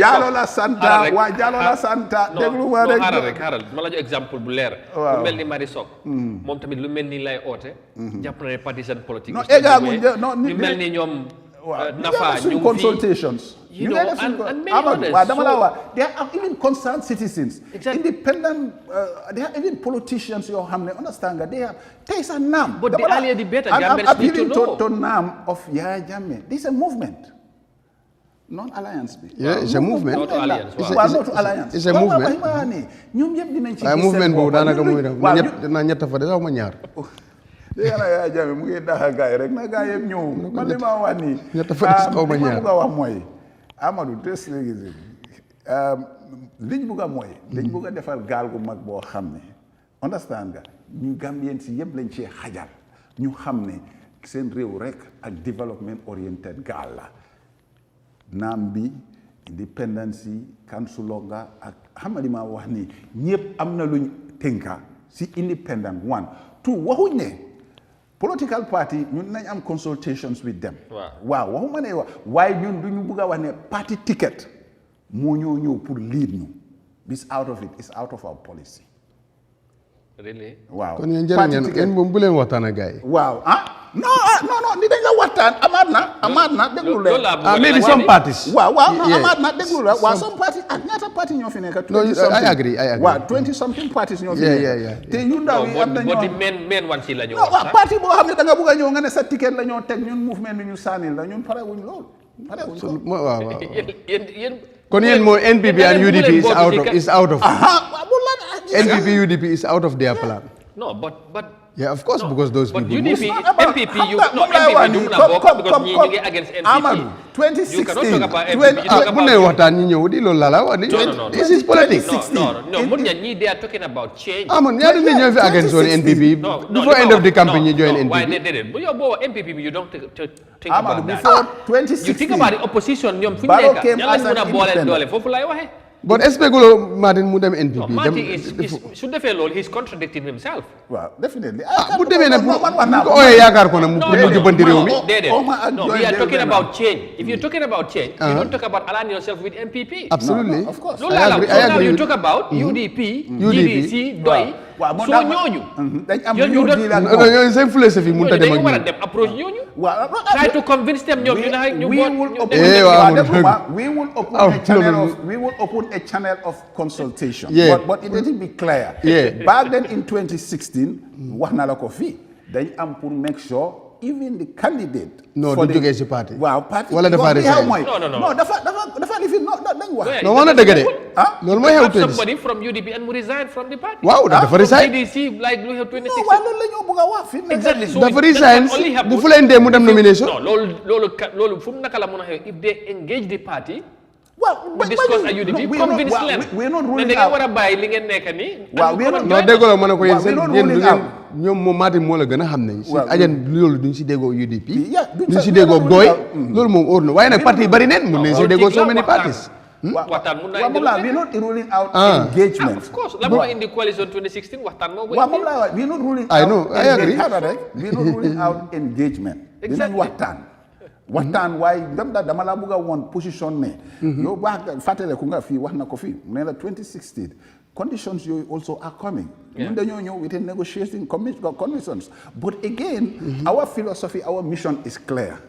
Jallow la santa waa Jallow la santa déglu ma rek xaaral ma la jox exemple bu leer ku mel ni Marie Sock moom tamit lu mel ni lay oote jàpp na ne partisan politique ñu mel ni ñoom Nafa ñu consultations you know waaw dama la wax they are even concerned citizens independent they are even politicians yoo xam ne understand nga they are tey sax naam but the earlier the better Gambians need to know to naam of Yahya Jammeh this is a movement non-alliance bi yeah it's a movement not alliance it's a movement ñoom yëpp dinañ ci gis movement boobu daanaka muy def na ñett fa de sax ma ñaar dégg naa Yahya Jammeh mu ngi daxa gaay rek na gaay yëpp ñëw man li ma wax nii ñett fa des xaw ma ñaar li ma bëgg a wax mooy Amadou des léegi liñ bëgg a mooy dañ bëgg a defar gaal gu mag boo xam ne understand nga ñu Gambien si yëpp lañ cee xajal ñu xam ne seen réew rek ak development oriented gaal la naam bi independence yi kansulonga ak xam nga li ma wax nii ñëpp am na luñ tënka si independent one two waxuñ ne political party ñun nañ am consultations with them waaw waxuma ne waaye ñun duñu bëgg a wax ne party ticket moo ñëw pour lead ñu this out of it is out of our policy really waaw kon yéen jërë ngeen moom bu leen waxtaan ak gars yi waaw non ni dañ la waxtaan amaat na déglu la maybe some parties waaw amaat na déglu la waaw some parties ak ñaata parti ñoo fi nekk I agree waaw 20 something parties ñoo fi nekk te ñu ndaw yi am na ñoo men wan si la ñu wax waaw parti boo xam ne da nga bëgg a ñëw nga ne sa ticket la ñoo teg ñun mouvement bi ñu sànnil la ñun parewuñ loolu waaw yéen kon yéen moo NPP and UDP is out of NPP UDP is out of their plan no but yeah, of course, because those people. But UDP, MPP, MPP do not vote because you against MPP. Amadou, 2016. You cannot talk about MPP. You talk about no. This is politics. No. They are talking about change. You're against NPP. Before end of the campaign, you join NPP. Why they didn't? But you're MPP, you don't think about that. Before 2016. You think about the opposition. Barrow came as an independent. But Espegulo Martin mu dem NPP. No, Martin is should defee loolu he's contradicting himself. Well, definitely. Bu demee nag ko ooyee yaakaar ko nag mu jubbanti réew mi. No, we are talking about change. If you're talking about change, you don't talk about aligning yourself with MPP. Absolutely. No, of course. So now you talk about UDP, GDC, DOI. So ñooñu. ñooñu seen philosophie mënut a dem ak ñooñu dem approach ñooñu. Try to convince them ñoom ñu we will open a channel of consultation. Yeah. But it didn't be clear. Yeah. Back then in 2016, wax na la ko fii dañ am pour make sure even the candidate. No, du jógee si parti. waaw parti wala dafa resign. No, dafa lifi dañ wax. non wax na dëgg de. loolu mooy xew somebody from UDP and mu resign from the party. waaw dafa resign. GDC like we have 2016. waaw loolu la ñu bëgg a wax fi. Exactly. So dafa resign bu fu leen dee mu dem nomination. non loolu fu mu naka la mën a xew if they engage the party. Well, but discuss a UDP convince them. We're not ruling out. War a bàyyi li ngeen nekk nii. non déggoo la ma ne ko yéen seen yéen ñoom moom Martin moo la gën a xam ne. si ajan loolu duñ si déggoo UDP. duñ si déggoo doy. loolu moom óor na waaye nag parti yi bari neen mun nañ si déggoo so many parties. waxtaan mun naa indi we're not ruling out engagement. Of course la moo indi coalition 2016 waxtaan moo we're not ruling out. I know, I agree. We're not ruling out engagement. Exactly. waxtaan waaye dama la bëgg a woon position ne yow baax fàttale ku nga fii wax na ko fii ne la 2016 conditions yooyu also are coming ñun dañoo ñëw with a negotiating conditions but again our philosophy our mission is clear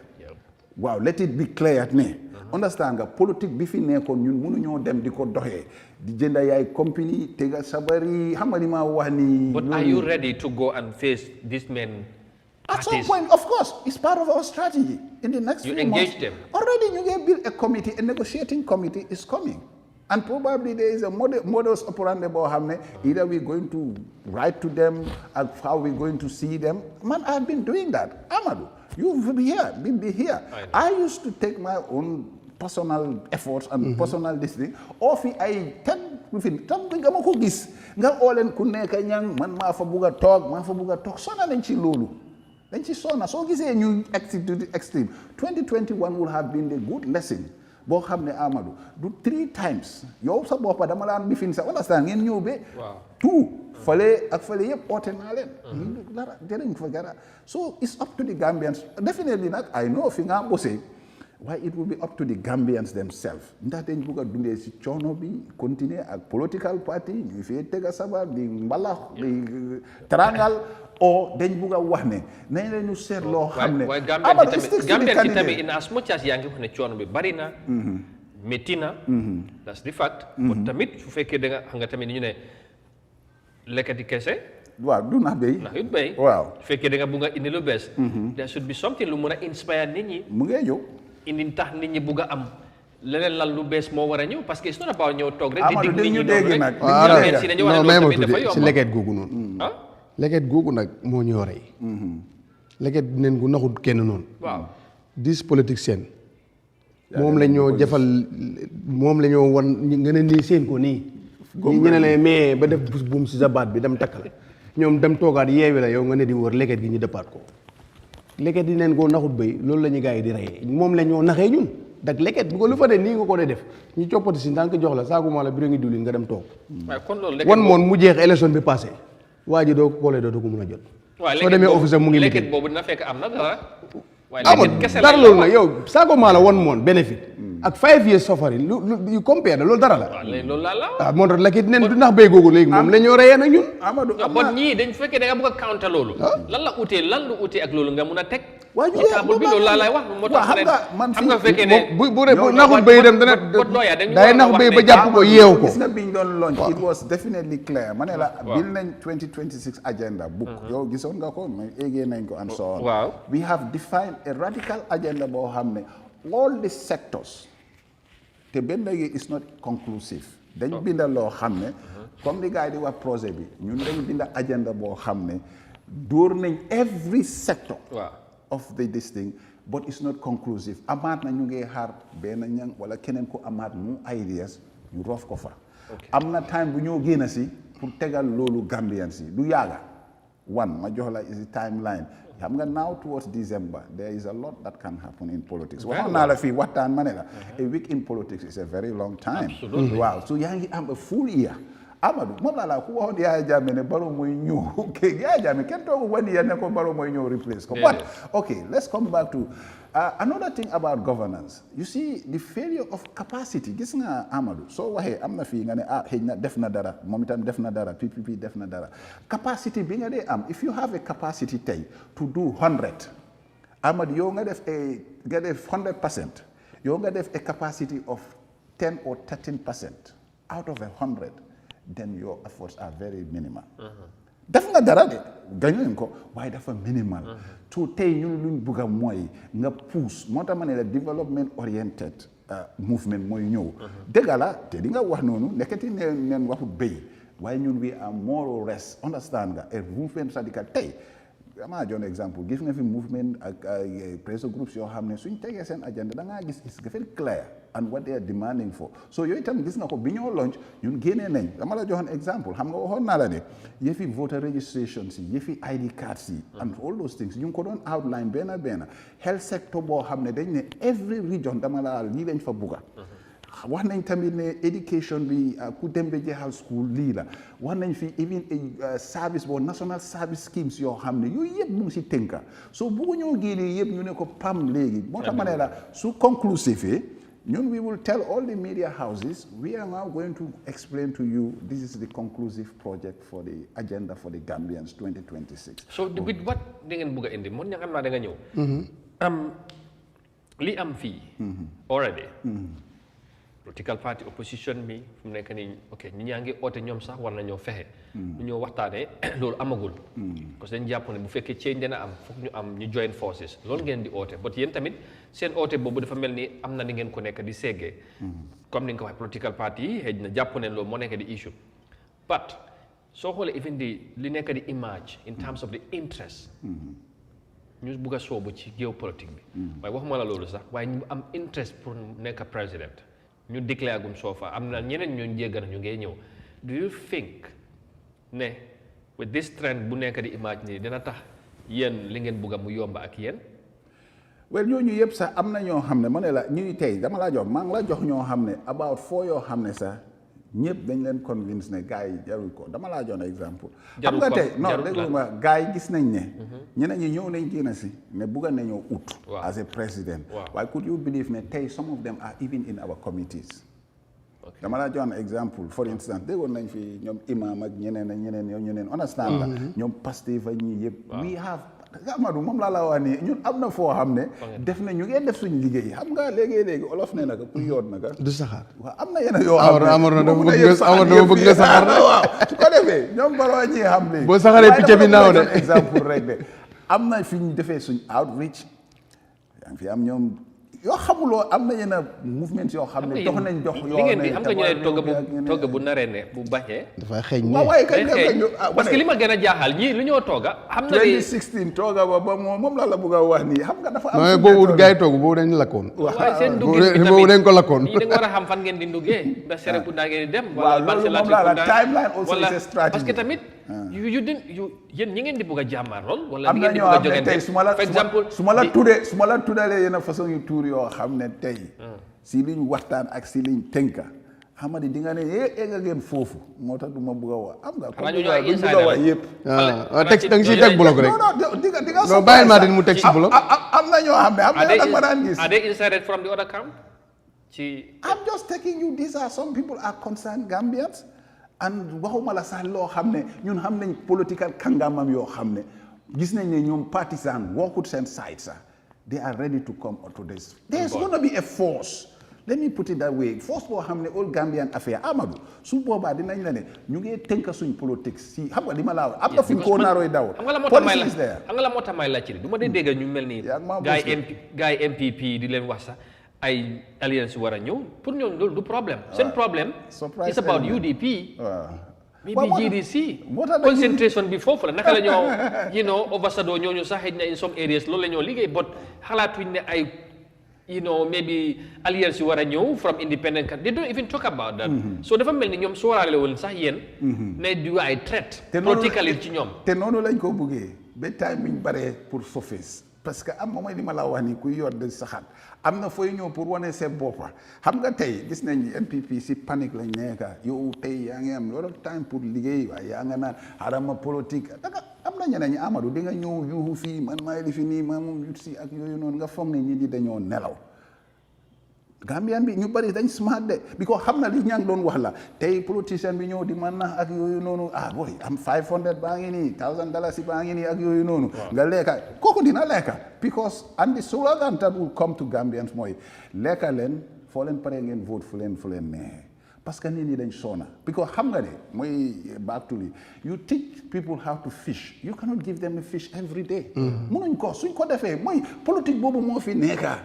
waaw let it be clear ne understand nga politique bi fi nekkoon ñun mënuñoo dem di ko doxee di jënda yaay company tega sabari xam nga li ma wax ni. But are you ready to go and face these men? At some point, of course, it's part of our strategy. In the next few months, you engage them. Already, you can build a committee, a negotiating committee is coming. And probably there is a modus operandi about either we're going to write to them, or how we're going to see them. Man, I've been doing that. Amadou, you've been here. I used to take my own personal efforts and personal listening. Or if I something nga ko gis nga olen ku nekk ñang man maa fa bugg a toog sona nañ ci loolu. Then she saw so gisee ñu extreme 2021 will have been a good lesson boo xam ne Amadou du 3 times yow sa boppa dama laan bifin sa understand ngeen ñëw be tout fale ak fale yëpp oote naa leen dara jëriñ fa dara so it's up to the Gambians definitely nag I know fi nga bosee waaye it will be up to the Gambians themselves ndax dañ bugg a dundee si coono bi continuer ak political party ñu fee tega sabar di mbalax di tarangal o dañ bugg a wax ne nañ la ñu seet loo xam ne Gambia ci tamit in as much as yaa ngi wax ne coono bi bari na métti na that's the fact but tamit su fekkee da nga xam nga tamit ñu ne lekkati kese waaw du nax béy ndax it béy waaw su fekkee da nga bugg a indi lu bees there should be something lu mun a inspire nit ñi mu ngee ñëw indi tax nit ñi bugg a am leneen lan lu bees moo war a ñëw parce que it's not about ñëw toog rek di dig nit ñi noonu rek si dañu war a loolu tamit dafa yomb si leket googu noonu leket googu nag moo ñu yoree leket neen gu naxut kenn noonu waaw dis politicien moom la ñoo jëfal moom la ñoo wan nga ne nii seen ko nii ñu ne la mais ba def buum si sa baat bi dem takk la ñoom dem toogaat yeewi la yow nga ne di wër leket gi ñu dëppaat ko leket yi neen koo naxut béy loolu la ñu gars yi di reyee moom la ñoo naxee ñun dak leket bu ko lu fa de nii nga ko dee def ñu coppati si ndànk jox la saaku maa la biro ngi diwlin nga dem toog wan moon mu jeex élection bi passé waa ji doo ko koolee doo ko mën a jot soo demee office mu ngi leket boobu dina fekk am na dara dara loolu nag yow saaku maa la wan moon bénéfice ak 5 years suffering lu compare loolu dara la loolu laa la waaw moo tax leket nen du ndax béy googu léegi moom la ñoo reyee nag ñun Amadou bon ñii dañ fekkee da nga bëgg a counter loolu lan la utee ak loolu nga mun a teg ci table bi loolu laa lay wax moo tax xam nga fekkee ne bu naxul béy dem dana day nax béy ba jàpp ko yeew ko gis nga biñ doon launch it was definitely clear ma ne la bil nañ 2026 agenda book yow gisoon nga ko mais éegee nañ ko and so on we have defined a radical agenda boo xam ne all the sectors te benn léegi is not conclusive dañ binda loo xam ne comme li gars yi di wax projet bi ñun dañ binda agenda boo xam ne dóor nañ every sector of this thing but it's not conclusive amaat na ñu ngi xaar benn ñang wala keneen ko amaat mu ideas ñu roof ko fa am na time bu ñoo génn si pour tegal loolu Gambian si du yaaga ma jox la is timeline xam nga now towards December there is a lot that can happen in politics waxoon naa la fii waxtaan ma ne la a week in politics is a very long time waaw so yaa ngi am a full year Amadou moom laa la ku waxoon Yahya Jammeh ne Barrow mooy ñëw Yahya Jammeh kenn toogu 1 year ne ko Barrow mooy ñëw replace ko but okay let's come back to another thing about governance you see the failure of capacity gis nga Amadou soo waxee am na fii nga ne xëy na def na dara moom itam def na dara PPP def na dara capacity bi nga dee am if you have a capacity tey to do 100 Amadou yow nga def 100% yow nga def a capacity of 10 or 13% out of 100 then your efforts are very minimal def nga dara de gañuñ ko waaye dafa minimal to tey ñun luñ bugg a mooy nga pousse moo tax ma ne la development oriented movement mooy ñëw dëgg la te di nga wax noonu nekkati neen waxu béy waaye ñun we are more or less understand nga a movement radical tey dama jox exemple gis nga fi movement ak pressure groups yoo xam ne suñ tegee seen agenda da ngaa gis is very clear and what they are demanding for so yooyu itam gis nga ko bi ñoo launch ñun génnee nañ dama la joxoon exemple xam nga waxoon naa la ne yëfi voter registration si yëfi ID cards yi and all those things ñu ngi ko doon outline benn health sector boo xam ne dañ ne every region dama la lii lañ fa bugga wax nañ tamit ne education bi ku dem ba jeexal school lii la wax nañ fi even service boo national service schemes yoo xam ne yooyu yëpp mu ngi si tënka so buggu ñoo génnee yëpp ñu ne ko pam léegi moo tax ma ne la su conclusive ñun we will tell all the media houses we are now going to explain to you this is the conclusive project for the agenda for the Gambians 2026 so with what da ngeen bëgg a indi moom ña xam naa da nga ñëw li am fii already political party opposition bi fu mu nekk nii ok ñi ñaa ngi oote ñoom sax war nañoo fexe ñu ñoo waxtaanee loolu amagul parce que dañ jàpp ne bu fekkee change dina am foog ñu am ñu join forces loolu ngeen di oote but yéen tamit seen oote boobu dafa mel ni am na ni ngeen ko nekk di seggee comme ni nga ko waxee political party yi xëy na jàpp ne loolu moo nekk di issue but soo xoolee even li nekk di image in terms of the interest ñu bugg a soobu ci géopolitique bi waaye waxuma la loolu sax waaye ñu am interest pour nekk président ñu déclaré gum soo fa am na ñeneen ñooñu jéggal ñu ngay ñëw do you think ne with this trend bu nekk di image nii dina tax yéen li ngeen bugg a mu yomba ak yéen well ñooñu yëpp sax am na ñoo xam ne ma ne la ñuy tey dama laa jox maa ngi la jox ñoo xam ne about 4 yoo xam ne sax ñëpp dañ leen convince ne gars yi jarul ko dama laa jox exemple xam nga tey non dégg ma gars yi gis nañ ne ñeneen ñi ñëw nañ génn si ne bugga nañoo ut as a president waaye could you believe ne tey some of them are even in our committees dama laa jox exemple for instance déggoon nañ fi ñoom imam ak ñeneen understand la ñoom Pastef fa ñi yëpp we have Amadou moom laa la wax nii ñun am na foo xam ne def na ñu ngeen def suñu liggéey xam nga léegi olof ne naka ku yoot naka du saxaar waaw am na yeneen yoo xam ne Amar dafa bëgg nga saxaar waaw su ko defee ñoom baroo ñi xam léegi boo saxaree picc bi naaw de exemple rek de am na fi ñu defee suñ outreach yaa ngi fi am ñoom yoo xamuloo am na yenn mouvement yoo xam ne dox nañ dox yoo ne am nga ñu ne togg bu naree ne bu baxee dafay xeeñ waaw waaye kañ parce que li ma gën a jaaxal ñii lu ñoo tooga xam na 2016 tooga ba moom la bëgg a wax nii xam nga dafa am boobu gars yi toog boobu dañ lakkoon waaye seen duggee bi boobu dañ ko lakkoon ñii da nga war a xam fan ngeen di duggee ndax Serekunda ngeen di dem waaw loolu moom la timeline also is a strategy parce que tamit yéen ñi ngeen di bëgg a jàmmaar lool wala am na ñoo xam ne tey su ma la tuddalee yenn façon yu tuur yoo xam ne tey si liñ waxtaan ak si liñ tënka xamadi di nga ne egg ngeen foofu moo tax du ma bëgg a wax am nga ko bëgg a wax yëpp teg da nga siy teg bloc rek di nga non bàyyil maa din mu teg si bloc am na ñoo xam ne am na nag ma daan gis are they insider from the other camp I'm just taking you these are some people are concerned Gambians and waxuma la sax loo xam ne ñun xam nañ political kangamam yoo xam ne gis nañ ne ñoom partisan wokkut seen side sax they are ready to come to this there's going to be a force let me put it that way force boo xam ne all Gambian affaire Amadou su boobaa dinañ la ne ñu ngi tënk suñ politique si xam nga li ma laa am na fuñ koo naarooy daw xam nga la moo tax may la ci du ma dee dégg ñu mel ni gars yi MPP di leen wax sax ay alliance war a ñëw pour ñoom loolu du problème seen problème it's about UDP maybe GDC concentration bi foofu la naka la ñoo ambassador ñooñu sax xëy na in some areas loolu la ñoo liggéey but xalaatuñ ne ay maybe alliance yu war a ñëw from independent country they don't even talk about that so dafa mel ni ñoom sóoraale woon sax yéen ne du ay traite politically ci ñoom te noonu lañ ko bëggee ba time biñ baree pour surface parce que am mooy li ma la wax ni kuy yor de saxaat am na fooy ñëw pour wane seen boppa xam nga tey gis nañ NPP si panique lañ nekka yow tey yaa ngi am lot of time pour liggéey waaye yaa nga naan xarama politique danga am na ñeneen ñi Amadou di nga ñëw yuuxu fii man maay li fi nii ma moom yut si ak yooyu noonu nga foog ne ñi di dañoo nelaw Gambian bi ñu bari dañ smart de because xam na li ñaa ngi doon wax la tey politicien bi ñëw di man na ak yooyu noonu boy am 500 baa ngi nii $1,000 baa ngi nii ak yooyu noonu nga lekka kooku dina lekka because and the slogan that will come to Gambians mooy lekka leen foo leen pare ngeen vote fu leen neexee parce que nit ñi dañ soona because xam nga ne mooy back to li you teach people how to fish you cannot give them a fish every day munuñ ko suñ ko defee mooy politique boobu moo fi nekka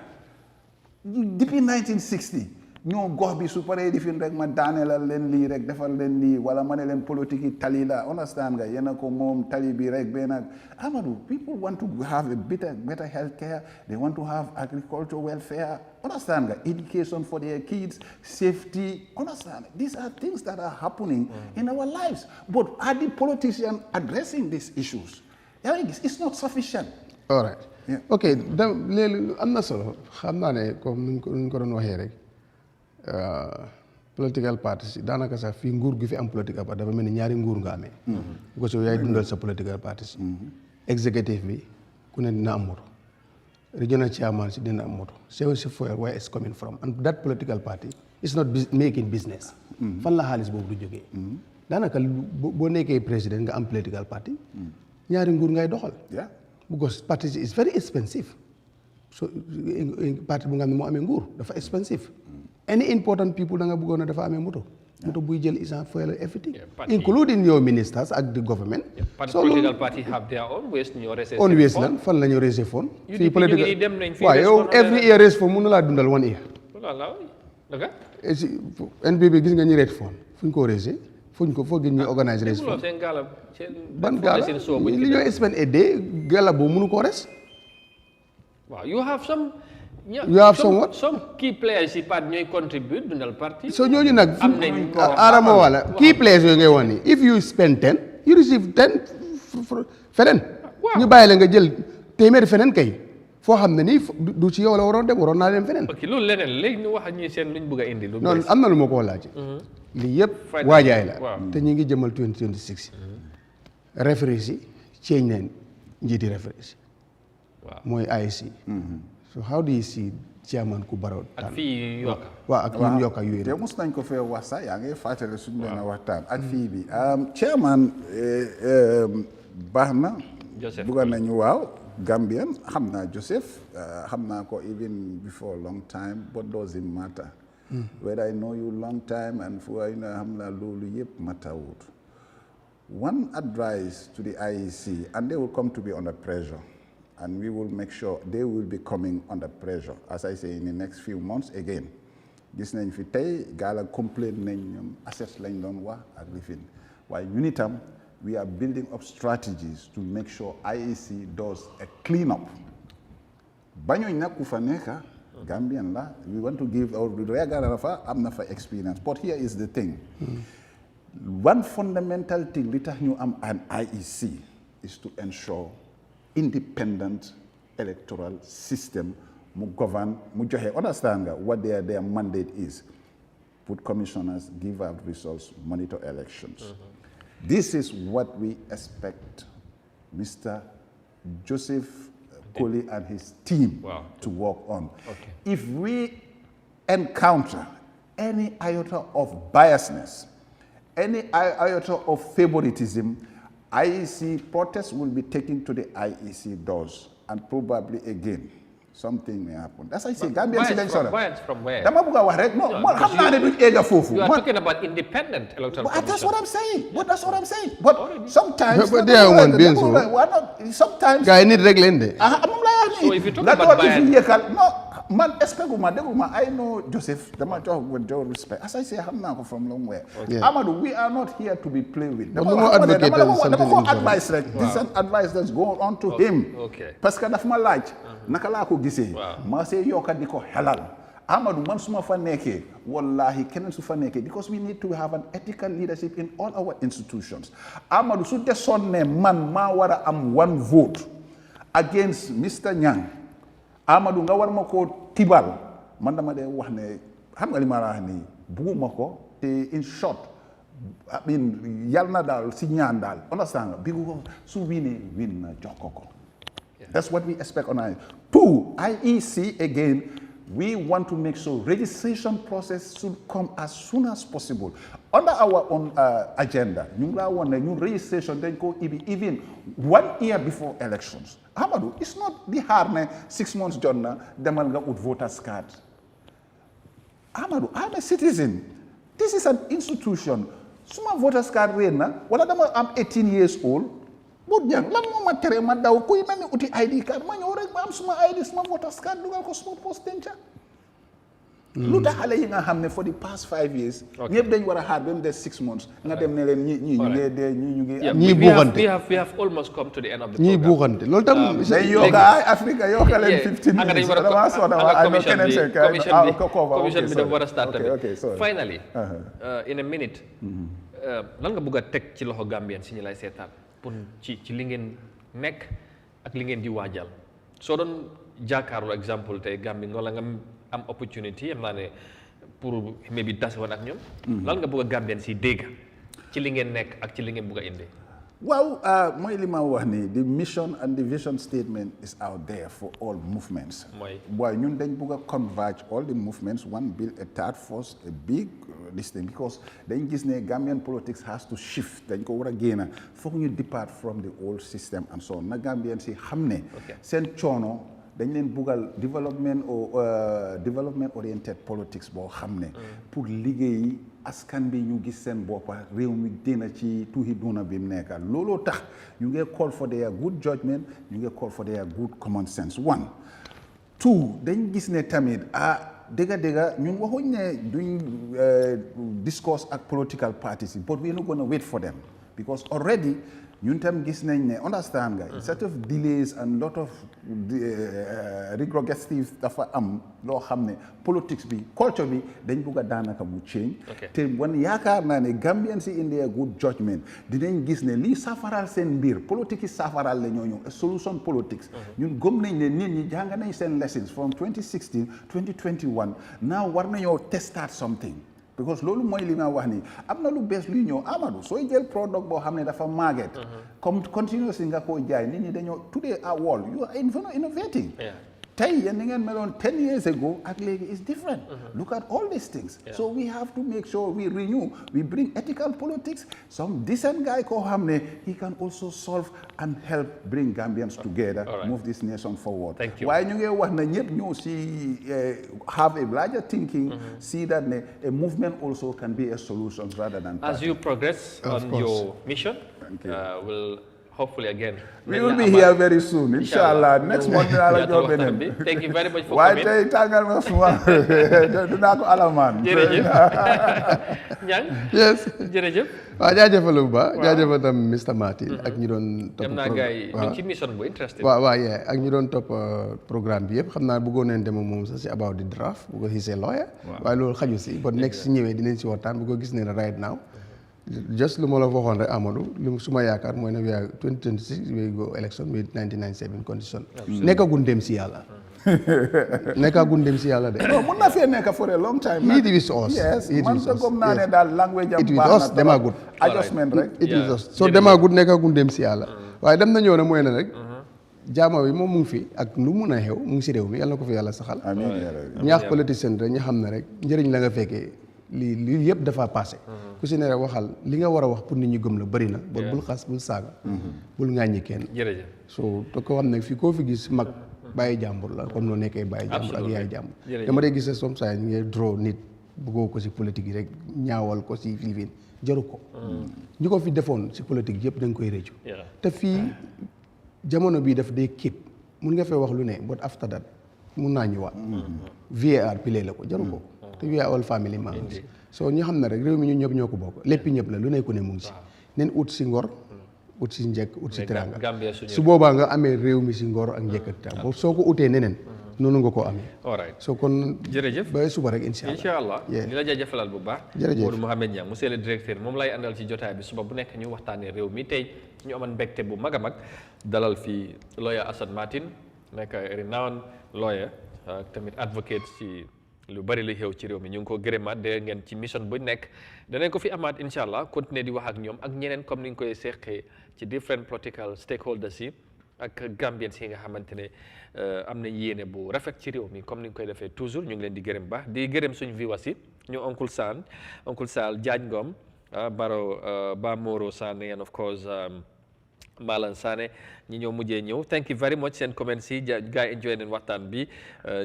depuis 1960 ñoo gox bi su paree di fin rek ma daaneelal leen lii rek defal leen lii wala ma ne leen politique yi tali la understand nga yéen a ko moom tali bi rek benn Amadou people want to have a better health care they want to have agricultural welfare understand nga education for their kids safety understand these are things that are happening in our lives but are the politicians addressing these issues it's not sufficient all right ok léegi am na solo xam naa ne comme ni ñu ko doon waxee rek political parties daanaka sax fii nguur gi fi am political party dafa mel ni ñaari nguur nga amee bu ko soo yaay dundal sa political parties executive bi ku ne dina am moto regional chairman si dina am moto si for where it's coming from and that political party is not making business fan la xaalis boobu du jógee daanaka boo nekkee président nga am political party ñaari nguur ngay doxal because party is very expensive so parti bu nga xam ne moo amee nguur dafa expensive any important people da nga bëggoon ne dafa amee moto buy jël essence fuel everything including your ministers ak the government so political party have their own ways lan fan la ñu raise phone fii political waaw yow every year raise phone mën na laa dundal one year NPP gis nga ñu raise phone fu ñu ko raise fuñ ko foog ñu organiser raise phone ban gaala li ñoo spend a day gaala boobu mënu koo res waaw you have some what some key players yi part ñooy contribute dundal parti so ñooñu nag arama wala key players yooyu ngay wax ni if you spend 10 you receive 10 feneen ñu bàyyi la nga jël téeméeri feneen kay foo xam ne nii du ci yow la waroon dem waroon naa dem feneen. ok loolu leneen léegi ñu wax ñi seen luñ bëgg a indi. lu non am na lu ma koo laaj. lii yëpp waajaay la. te ñu ngi jëmal 2026. referees yi change nañ njiiti referees. waaw mooy IEC. so how do you see chairman ku Barrow ak fii yokka. waaw ak ñun yokka yooyu. te mos nañ ko fee wax sax yaa ngi fàttali suñu benn waxtaan ak fii bi. chairman baax na. Joseph bugga nañu waaw. Gambian xam naa Joseph xam naa ko even before long time but doesn't matter. Whether I know you long time and for you know xam naa loolu yëpp matawut. One advice to the IEC, and they will come to be under pressure, and we will make sure they will be coming under pressure, as I say, in the next few months again. Gis nañ fi tey gaala complain nañ ñoom assets lañ doon wax ak lifin waaye ñun itam we are building up strategies to make sure IEC does a cleanup. Bañuñ nag ku fa nekka Gambian la, we want to give our am na fa experience, but here is the thing. One fundamental thing li tax ñu am an IEC is to ensure independent electoral system mu govern mu joxe understand nga what their mandate is. Put commissioners, give out results, monitor elections. This is what we expect Mr. Joseph Koli and his team to work on. Okay. If we encounter any iota of biasness, any iota of favoritism, IEC protests will be taken to the IEC doors, and probably again something may happen. As I say, Gambian election. Bias from where? Dama buga wax rek no xam naa ne duñ egga foofu. You are talking about independent electoral commission. That's what I'm saying. That's what I'm saying. But sometimes they are one being so. Sometimes guy need reg leen de. So if you talk about bias, man espeguma deguma I know Joseph dama jox with due respect. As I say xam naa ko from long way. Amadou, we are not here to be played with. Dama ko advice rek. This is advice that's going on to him. Parce que daf ma laaj naka laa ko gisee. Ma see yokka di ko xelal. Amadou man suma fa nekkee wallahi keneen su fa nekkee because we need to have an ethical leadership in all our institutions. Amadou su desoon ne man maa war a am one vote against Mr. Nyang. Amadou nga war ma ko tibal man dama dee wax ne xam nga li ma la wax nii bugguma ko te in short I mean yal na daal si ñaan daal understand nga bigu ko su winee win na jox ko ko. That's what we expect on IEC. Two, IEC again, we want to make sure registration process should come as soon as possible. Under our own agenda, new registration then go even 1 year before elections. Amadou, it's not the hard 6 months done demal nga ut voters card. Amadou, I'm a citizen. This is an institution. Suma voters card rena, wala dama I'm 18 years old. But young, lan mo matere ma daw kuy mami uti ID card ma ñëw rek ma am suma ID suma voters card dugal ko suma post denca. Lu tax xale yi nga xam ne for the past 5 years ñëpp dañ war a xaar ba mu des 6 months nga dem ne leen ñi ñu ngi dee ñu ngi ñii buuxante we have almost come to the end of the ñii program. buuxante loolu tam day yokka ay Africa yokka leen 15 minutes dama soona waa ay keneen seen commission bi dafa war a start tamit finally in a minute lan nga bëgg a teg ci loxo Gambien si ñu lay seetaan pour ci li ngeen nekk ak li ngeen di waajal soo doon jàkkaarloo exemple tey Gambie nga nga am opportunity am naa ne pour maybe tas woon ak ñoom lan nga bëgg a Gambien si dégg ci li ngeen nekk ak ci li ngeen bëgg a indi waaw mooy li ma wax ni the mission and the vision statement is out there for all movements waaye ñun dañ bëgg a converge all the movements one build a task force a big this thing because dañ gis ne Gambian politics has to shift dañ ko war a génn foog ñu depart from the old system and so on na Gambian si xam ne seen coono dañ leen buggal development oriented politics boo xam ne pour liggéey askan bi ñu gis seen boppa réew mi dina ci tuuti duna bi mu nekka looloo tax ñu ngi call for their good judgment ñu ngi call for their good common sense one two dañ gis ne tamit dëgga ñun waxuñ ne duñ discuss ak political parties but we're not going to wait for them because already ñun tam gis nañ ne understand nga instead of delays and lot of regressive dafa am loo xam ne politics bi culture bi dañ bugg a daanaka mu change te wan yaakaar naa ne Gambians in their good judgment dinañ gis ne lii safaral seen mbir politique yi safaral la ñoo ñëw solution politics ñun gëm nañ ne nit ñi jàng nañ seen lessons from 2016 2021 now war nañoo testaat something because loolu mooy li nga wax ni am na lu bees luy ñëw Amadou sooy jël product boo xam ne dafa màgget comme continuously nga koo jaay nit ñi dañoo today our world you are innovating tey yéen ni ngeen meloon 10 years ago ak léegi is different look at all these things so we have to make sure we renew we bring ethical politics some decent guy koo xam ne he can also solve and help bring Gambians together move this nation forward waaye ñu ngi wax na ñëpp ñëw si have a larger thinking see that a movement also can be a solution rather than as you progress on your mission will hopefully again we will be here very soon inshallah next month la jox benen thank you very much for coming waaye tey tàngal ma suma dinaa ko alamaan jërëjëf Nyang yes jërëjëf waaw jaajëfal bu baax jaajëfal tam Mr Martin ak ñi doon topp dem naa gaay ñu ci mission bu interesting waaw ak ñi doon topp programme bi yëpp xam naa bëggoon nañ dem moom sax si about the draft bu ko gisee lawyer waaye loolu xaju si but next si ñëwee dinañ si waxtaan bu ko gis ne right now just lu ma la waxoon rek Amadou li suma yaakaar mooy ne we are 2026 we go election with 1997 condition nekkagun dem si yàlla nekkagun dem si yàlla de non mun na fee nekk for a long time it is us yes man sa gom naa ne daal language am baax na demagut adjustment rek it is us so demagut nekkagun dem si yàlla waaye dem na ñëw ne mooy ne rek jaama bi moom mu ngi fi ak lu mun a xew mu ngi si réew mi yàlla na ko fi yàlla saxal ñaax politicien rek ñu xam ne rek njëriñ la nga fekkee lii yëpp dafa passé ku si ne rek waxal li nga war a wax pour nit ñi gëm la bëri na bul xas bul saaga bul ŋàññi kenn jërëjëf so te ko xam ne fii koo fi gis mag bàyyi jàmbur la comme noo nekkee bàyyi jàmbur ak yaay jàmbur dama dee gis ne som saa ñu ngi draw nit bëggoo ko si politique yi rek ñaawal ko si filifin jaru ko ñi ko fi defoon si politique yëpp da nga koy réccu te fii jamono bii daf dee képp mun nga fee wax lu ne but after that mun naa ñëwaat VAR pile la ko jaru ko te we are all family members so ñu xam ne rek réew mi ñu ñëpp ñoo ko bokk lépp ñëpp la lu nekku ne mu ngi si nen ut si ngor ut si njëkk ut si teranga su boobaa nga amee réew mi si ngor ak njëkk ak teranga soo ko utee neneen noonu nga ko amee alright so kon jërëjëf ba suba rek incha allah di la jaajëfalal bu baax jërëjëf Modou Mohamed Niang monsieur le directeur moom lay àndal ci jotaay bi suba bu nekk ñu waxtaanee réew mi tey ñu amoon mbégte bu mag a mag dalal fii lawyer Assane Martin nekk renowned lawyer tamit advocate ci lu bari li xew ci réew mi ñu ngi ko gërëmaat de ngeen ci mission bu nekk danañ ko fi amaat incha allah continuer di wax ak ñoom ak ñeneen comme ni ñu koy seqee ci different political stakeholders yi ak Gambians yi nga xamante ne am nañ yéene bu rafet ci réew mi comme ni ñu koy defee toujours ñu ngi leen di gërëm baax di gërëm suñu viewers yi ñu oncle Sall Diagne Ngom Baro Ba Moro Sané and of course Malan Sané ñi ñoo mujjee ñëw thank you very much seen comments yi gars yi enjoy nañ waxtaan bi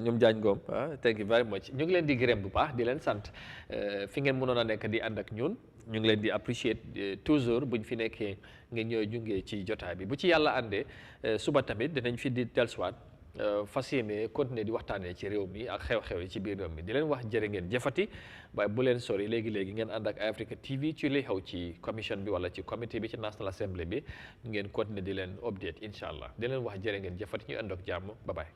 ñoom Diagne Ngom thank you very much ñu ngi leen di gërëm bu baax di leen sant fi ngeen mënoon a nekk di ànd ak ñun ñu ngi leen di appreciate toujours buñ fi nekkee ngeen ñooy jungee ci jotaay bi bu ci yàlla àndee suba tamit dinañ fi di dellusiwaat fas yéene continuer di waxtaanee ci réew mi ak xew-xew yi ci biir réew mi di leen wax jërë ngeen jëfati waaye bu leen sori léegi-léegi ngeen ànd ak Eyeafrica TV ci li xew ci commission bi wala ci comité bi ci National Assembly bi ngeen continuer di leen update incha allah di leen wax jërë ngeen jëfati ñu ànd ak jàmm bye bye